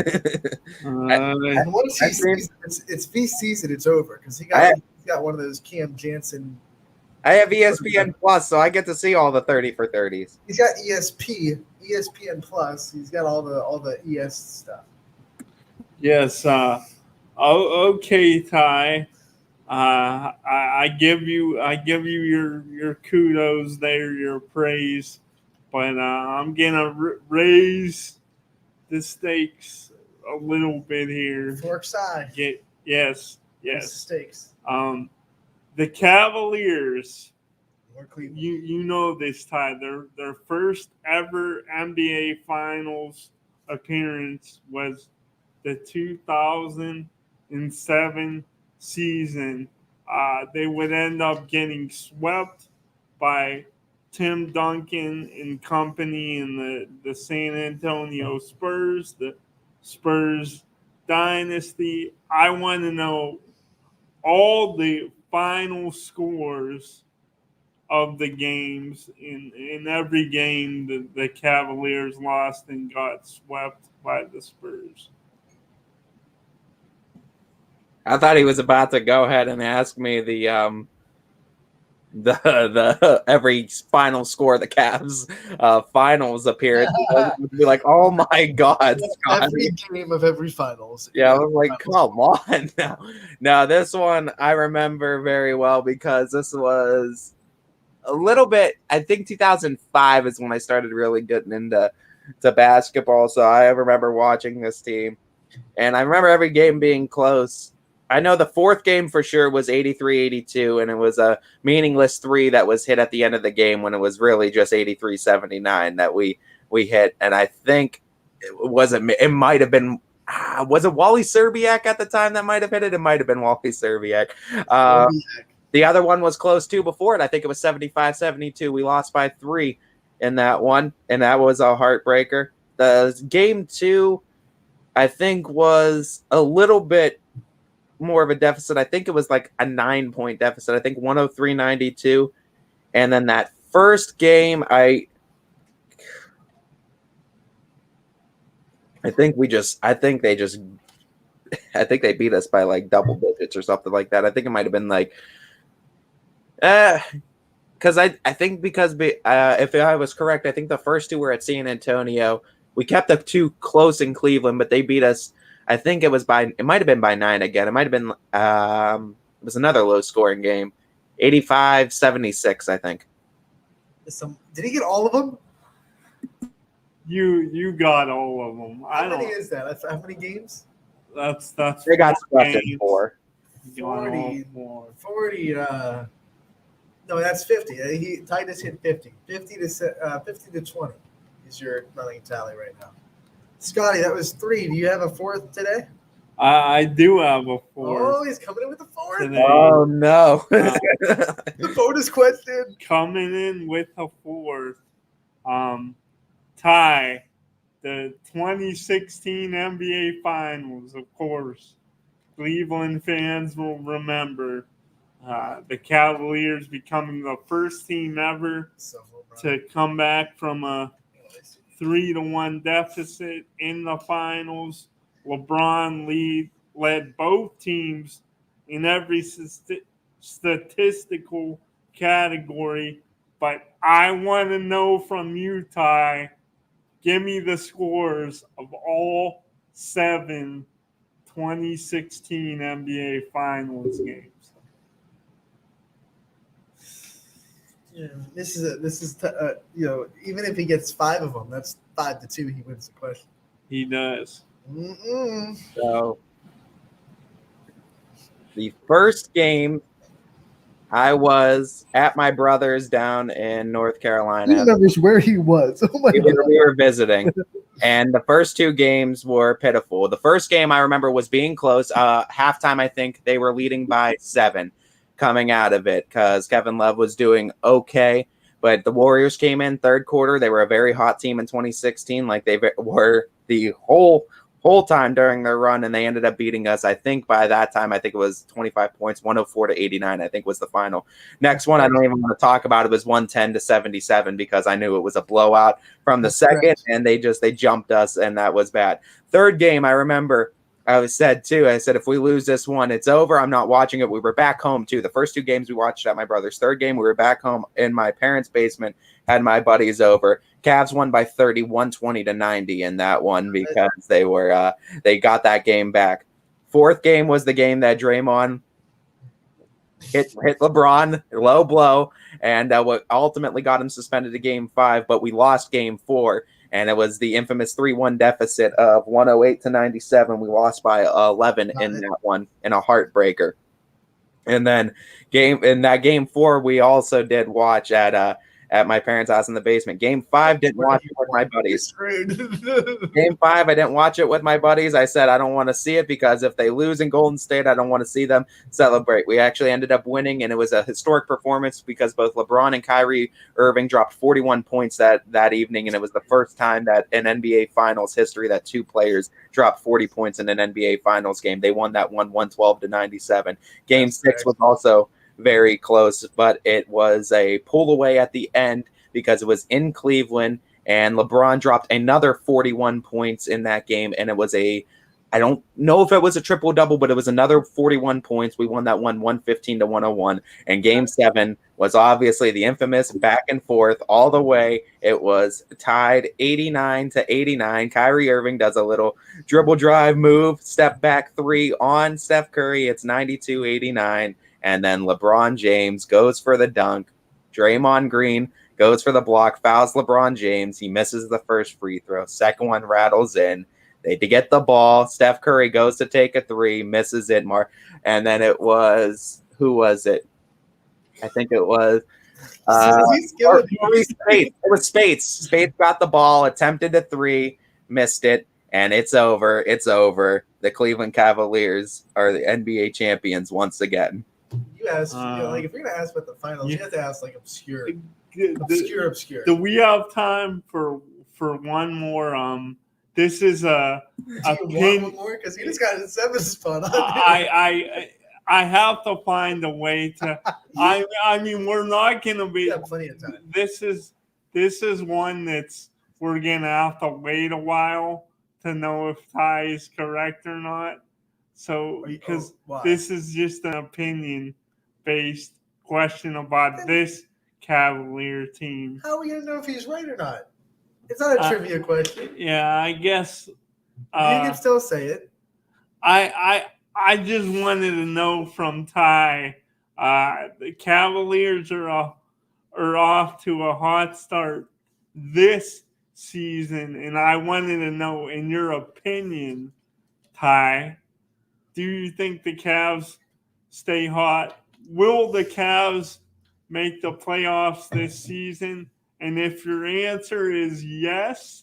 once it's feast season, it's over because he's got one of those Cam Jansen. I have ESPN Plus, so I get to see all the 30 for 30s. He's got ESPN Plus. He's got all the ES stuff. Yes. Okay, Ty. I give you your kudos there, your praise, but I'm gonna raise the stakes a little bit here. Fork side. Yes. Yes. Stakes. The Cavaliers. Or Cleveland. You know this, Ty. Their first ever NBA Finals appearance was the 2007 season. They would end up getting swept by Tim Duncan and company in the San Antonio Spurs, the Spurs dynasty. I want to know all the final scores of the games. In every game the Cavaliers lost and got swept by the Spurs. I thought he was about to go ahead and ask me the every final score of the Cavs finals appearance. I would be like, oh my God, Scott. Every game of every finals. Yeah, I was like, come on now. Now this one I remember very well because this was a little bit, I think 2005 is when I started really getting into basketball. So I remember watching this team, and I remember every game being close. I know the fourth game for sure was 83-82, and it was a meaningless three that was hit at the end of the game when it was really just 83-79 that we hit. And I think it might have been, was it Wally Serbiak at the time that might have hit it? It might have been Wally Serbiak. The other one was close too before it. I think it was 75-72. We lost by 3 in that one, and that was a heartbreaker. The game 2, I think, was a little bit more of a deficit. I think it was like a 9-point deficit. I think 103-92. And then that first game, I think they beat us by like double digits or something like that. I think it might have been like, because if I was correct, I think the first 2 were at San Antonio. We kept the 2 close in Cleveland, but they beat us. I think it might have been by 9 again. It might have been, it was another low scoring game, 85-76, I think. Did he get all of them? You got all of them. How many is that? How many games? That's they got swept in 4. 40. No, that's 50. Titus hit 50. 50 to 20 is your running tally right now. Scotty, that was 3. Do you have a 4th today? I do have a 4th. Oh, he's coming in with the 4th. Today. Oh no! The bonus question. Coming in with a 4th. Ty, the 2016 NBA Finals, of course. Cleveland fans will remember the Cavaliers becoming the first team ever to come back from a 3-1 deficit in the finals. LeBron led both teams in every statistical category. But I want to know from you, Ty, give me the scores of all 7 2016 NBA Finals games. Yeah, this is even if he gets 5 of them, that's 5-2. He wins the question. He does. So the first game, I was at my brother's down in North Carolina. He remembers where he was. Oh my God. We were visiting, and the first 2 games were pitiful. The first game I remember was being close. Halftime, I think they were leading by 7 coming out of it because Kevin Love was doing okay. But the Warriors came in third quarter. They were a very hot team in 2016, like they were the whole time during their run, and they ended up beating us. I think by that time, I think it was 25 points, 104-89, I think was the final. Next one, I don't even want to talk about it, was 110-77 because I knew it was a blowout from the second, and they jumped us, and that was bad. Third game, I remember I said if we lose this one, it's over. I'm not watching it. We were back home too. The first 2 games we watched at my brother's. Third game, we were back home in my parents' basement, had my buddies over. Cavs won by 30, 120-90 in that one because they got that game back. Fourth game was the game that Draymond hit LeBron, low blow, and what ultimately got him suspended to game 5, but we lost game 4. and it was the infamous 3-1 deficit of 108-97. We lost by 11 in that one, in a heartbreaker. And then game 4, we also did watch at my parents' house in the basement. Game 5, didn't watch it with my buddies. Game 5, I didn't watch it with my buddies. I said I don't want to see it because if they lose in Golden State, I don't want to see them celebrate. We actually ended up winning, and it was a historic performance because both LeBron and Kyrie Irving dropped 41 points that evening, and it was the first time that in NBA Finals history that 2 players dropped 40 points in an NBA Finals game. They won that one 112-97. Game 6 was also very close, but it was a pull away at the end because it was in Cleveland, and LeBron dropped another 41 points in that game, and it was I don't know if it was a triple-double, but it was another 41 points. We won that one 115-101, and Game 7 was obviously the infamous back and forth all the way. It was tied 89-89. Kyrie Irving does a little dribble drive move, step back 3 on Steph Curry. It's 92-89. And then LeBron James goes for the dunk. Draymond Green goes for the block, fouls LeBron James. He misses the first free throw. Second one rattles in. They get the ball. Steph Curry goes to take a 3, misses it. And then it was, who was it? I think it was Spates. It was Spates. Spates got the ball, attempted the 3, missed it, and it's over. It's over. The Cleveland Cavaliers are the NBA champions once again. You ask, if you're gonna ask about the finals, you have to ask obscure. Do we have time for one more? This is a. Do you want one more? Because he just got his 7th spot on. I have to find a way to. I mean, we're not gonna be. We have plenty of time. This is one that's we're gonna have to wait a while to know if Ty is correct or not. So because this is just an opinion-based question about this Cavalier team. How are we gonna know if he's right or not? It's not a trivia question. Yeah, I guess. You can still say it. I just wanted to know from Ty. The Cavaliers are off to a hot start this season, and I wanted to know, in your opinion, Ty, do you think the Cavs stay hot? Will the Cavs make the playoffs this season? And if your answer is yes,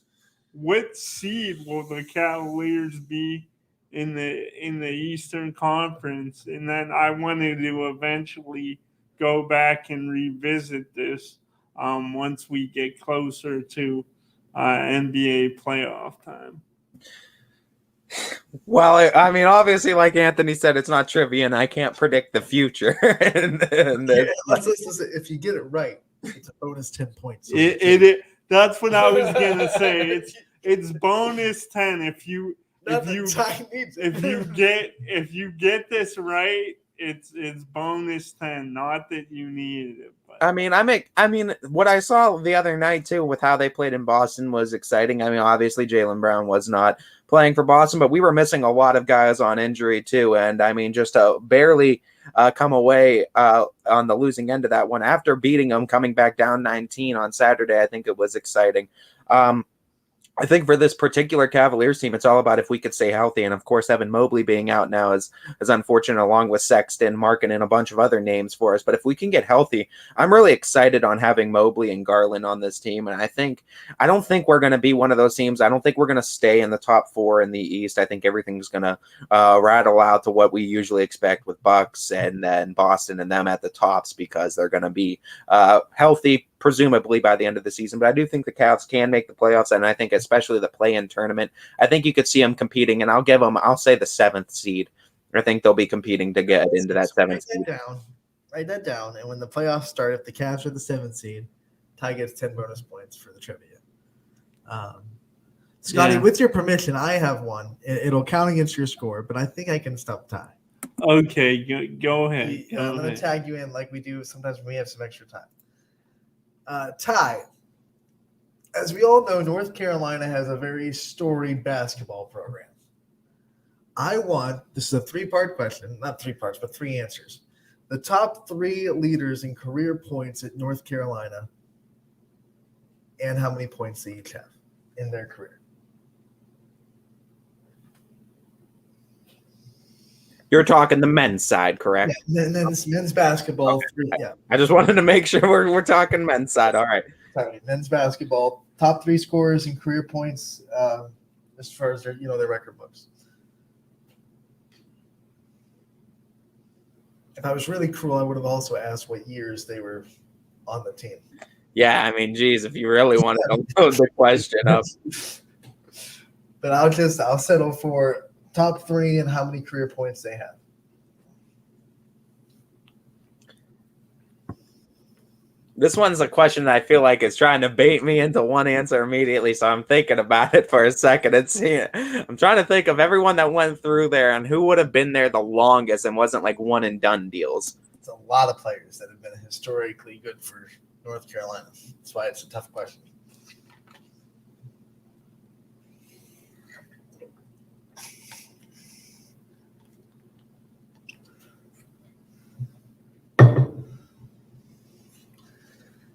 what seed will the Cavaliers be in the Eastern Conference? And then I wanted to eventually go back and revisit this once we get closer to NBA playoff time. Well, I mean, obviously, like Anthony said, it's not trivia, and I can't predict the future. Listen, if you get it right, it's a bonus 10 points. That's what I was gonna say. It's bonus 10 if you get this right. It's bonus 10. Not that you needed it. But. I mean, what I saw the other night too with how they played in Boston was exciting. I mean, obviously Jaylen Brown was not playing for Boston, but we were missing a lot of guys on injury too. And I mean, just to barely come away on the losing end of that one after beating them, coming back down 19 on Saturday, I think it was exciting. I think for this particular Cavaliers team, it's all about if we could stay healthy. And of course, Evan Mobley being out now is unfortunate, along with Sexton, Markin, and a bunch of other names for us. But if we can get healthy, I'm really excited on having Mobley and Garland on this team. And I don't think we're going to be one of those teams. I don't think we're going to stay in the top 4 in the East. I think everything's going to rattle out to what we usually expect with Bucks and then Boston and them at the tops because they're going to be healthy, presumably by the end of the season. But I do think the Cavs can make the playoffs, and I think especially the play-in tournament, I think you could see them competing, and I'll say the 7th seed. I think they'll be competing to get into that 7th seed. Write that down, and when the playoffs start, if the Cavs are the 7th seed, Ty gets 10 bonus points for the trivia. Scotty, with your permission, I have one. It'll count against your score, but I think I can stop Ty. Okay, go ahead. I'm going to tag you in like we do sometimes when we have some extra time. Ty, as we all know, North Carolina has a very storied basketball program. This is a 3-part question, not 3 parts, but 3 answers. The top 3 leaders in career points at North Carolina and how many points they each have. in their career. You're talking the men's side, correct? Yeah, men's basketball. Okay. Yeah. I just wanted to make sure we're talking men's side. All right. Sorry, men's basketball, top 3 scorers in career points as far as their record books. If I was really cruel, I would have also asked what years they were on the team. Yeah, I mean, geez, if you really wanted to load the question up. But I'll settle for top 3 and how many career points they have. This one's a question that I feel like is trying to bait me into one answer immediately, so I'm thinking about it for a second and see it. I'm trying to think of everyone that went through there and who would have been there the longest and wasn't like one and done deals. It's a lot of players that have been historically good for North Carolina. That's why it's a tough question.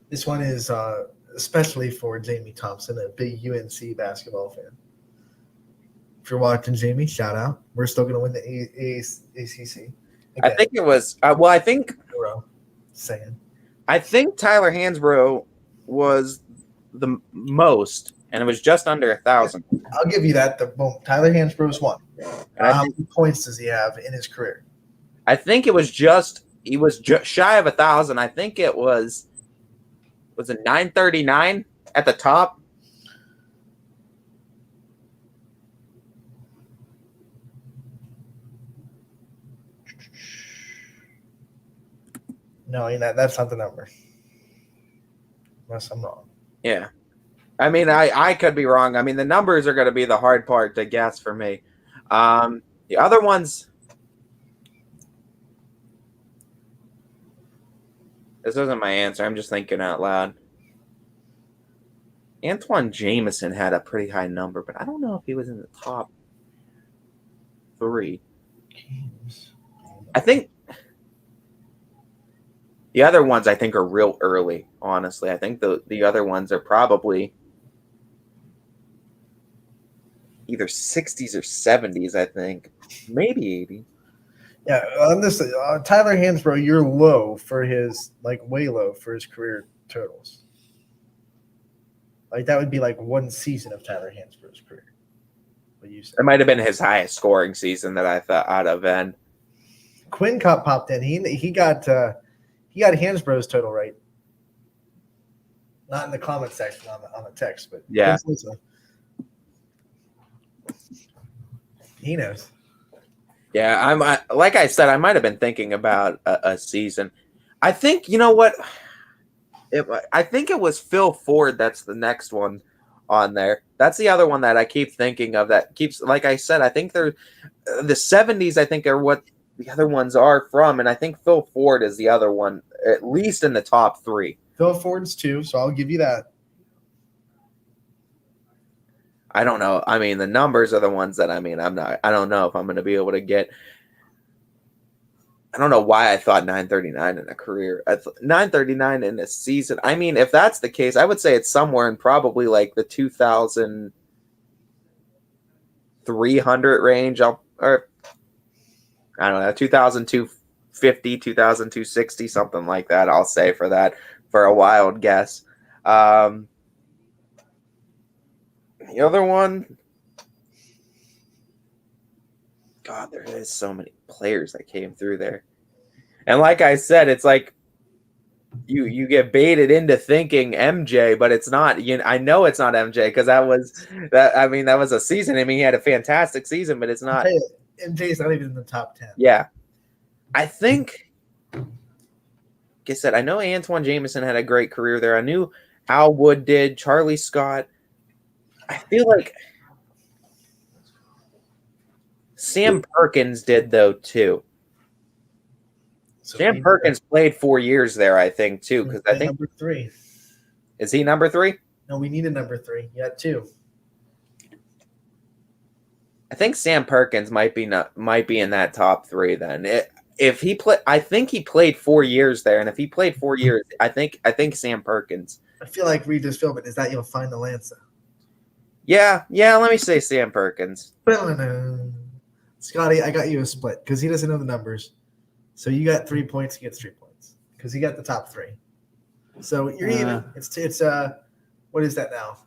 This one is especially for Jamie Thompson, a big UNC basketball fan. If you're watching, Jamie, shout out. We're still going to win the ACC. Again. I think it was I think Tyler Hansbrough was the most, and it was just under 1,000. I'll give you that. Tyler Hansbrough's won. How many points does he have in his career? I think he was shy of 1,000. I think it was it 939 at the top? No, that's not the number. Unless I'm wrong. Yeah. I mean, I could be wrong. I mean, the numbers are going to be the hard part to guess for me. The other ones, this isn't my answer. I'm just thinking out loud. Antoine Jameson had a pretty high number, but I don't know if he was in the top 3. I think the other ones I think are real early, honestly. I think the other ones are probably either 60s or 70s, I think. Maybe 80. Yeah, on this Tyler Hansbrough, you're low for his way low for his career totals. Like that would be like one season of Tyler Hansbrough's career. What you said. It might have been his highest scoring season that I thought out of. And Quinn Cup popped in. He got Hansbrough's total right. Not in the comment section on the text, but yeah, he knows. Yeah, I'm like I said, I might have been thinking about a season. I think you know what. I think it was Phil Ford. That's the next one on there. That's the other one that I keep thinking of. That keeps, like I said, I think they're the 70s. I think are what the other ones are from, and I think Phil Ford is the other one, at least in the top 3. Phil Ford's 2, so I'll give you that. I don't know. I mean, the numbers are the ones that I don't know if I'm going to be able to get. I don't know why I thought 939 in a career. 939 in a season. I mean, if that's the case, I would say it's somewhere in probably like the 2,300 range. Or I don't know, 2,250, 2,260, something like that. I'll say for that, for a wild guess. The other one, God, there is so many players that came through there. And like I said, it's like you get baited into thinking MJ, but it's not. I know it's not MJ because that was a season. I mean, he had a fantastic season, but it's not. MJ's not even in the top 10. Yeah. I think, like I said, I know Antoine Jameson had a great career there. I knew Al Wood did, Charlie Scott. I feel like Sam Perkins did, though, too. So Sam Perkins played 4 years there, I think, too. Because I think number 3. Is he number 3? No, we need a number 3. You got 2. I think Sam Perkins might be in that top 3 then. If he play, I think he played 4 years there, and if he played 4 years, I think Sam Perkins. I feel like Regis Philbin is that you'll find the Lanza. Yeah, let me say Sam Perkins. Scotty, I got you a split because he doesn't know the numbers. So you got 3 points, he gets 3 points because he got the top three. So you're even. It's what is that now?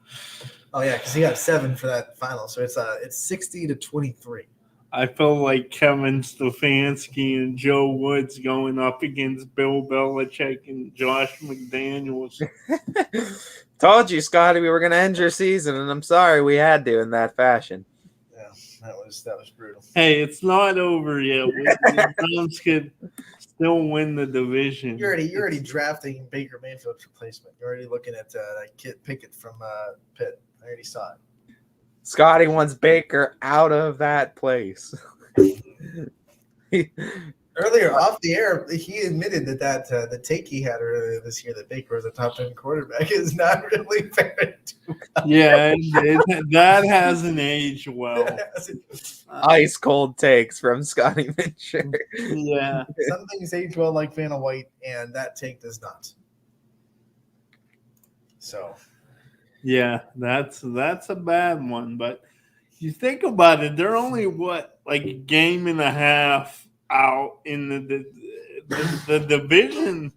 Oh yeah, because he got 7 for that final. So it's 60-23. I feel like Kevin Stefanski and Joe Woods going up against Bill Belichick and Josh McDaniels. Told you, Scotty, we were going to end your season, and I'm sorry we had to in that fashion. Yeah, that was brutal. Hey, it's not over yet. The Browns could still win the division. You're already drafting Baker Mayfield's replacement. You're already looking at Kit Pickett from Pitt. I already saw it. Scotty wants Baker out of that place. Earlier off the air, he admitted that the take he had earlier this year that Baker was a top 10 quarterback is not really fair. Yeah, that hasn't aged well. Ice cold takes from Scotty Mincher. Yeah. Some things age well like Vanna White, and that take does not. So. Yeah, that's a bad one. But you think about it, they're only like a game and a half out in the division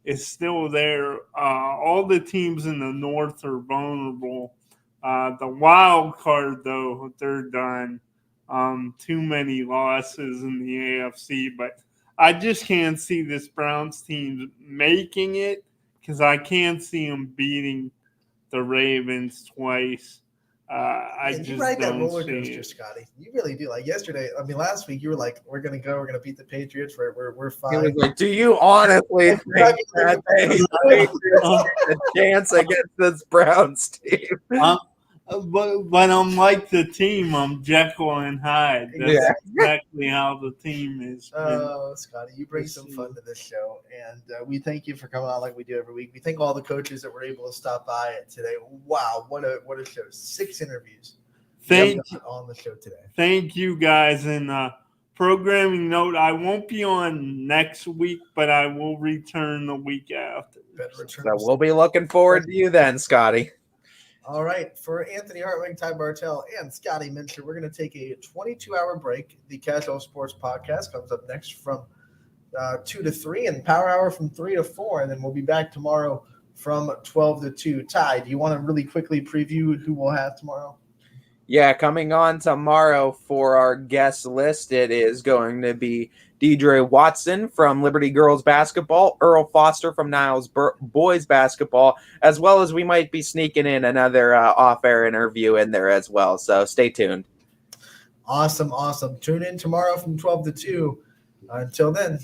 is still there. All the teams in the North are vulnerable. The wild card, though, they're done. Too many losses in the AFC, but I just can't see this Browns team making it because I can't see them beating the Ravens twice. You ride that roller coaster, Scotty. You really do. Like yesterday, last week, you were like, "We're gonna beat the Patriots. We're fine." He was like, "Do you honestly think that they a chance against this Browns team?" But I'm like the team. I'm Jekyll and Hyde. That's exactly how the team is. Oh, Scotty, you bring some fun to this show, and we thank you for coming on like we do every week. We thank all the coaches that were able to stop by today. Wow, what a show! 6 interviews. Thank you on the show today. Thank you guys. And programming note: I won't be on next week, but I will return the week after. So we'll be looking forward to you then, Scotty. All right, for Anthony Hartwig, Ty Bartell, and Scotty Mincher, we're going to take a 22-hour break. The Casual Sports Podcast comes up next from 2 to 3, and Power Hour from 3 to 4, and then we'll be back tomorrow from 12 to 2. Ty, do you want to really quickly preview who we'll have tomorrow? Yeah, coming on tomorrow for our guest list, it is going to be Deidre Watson from Liberty Girls Basketball, Earl Foster from Niles Boys Basketball, as well as we might be sneaking in another off-air interview in there as well. So stay tuned. Awesome. Tune in tomorrow from 12 to 2. Until then.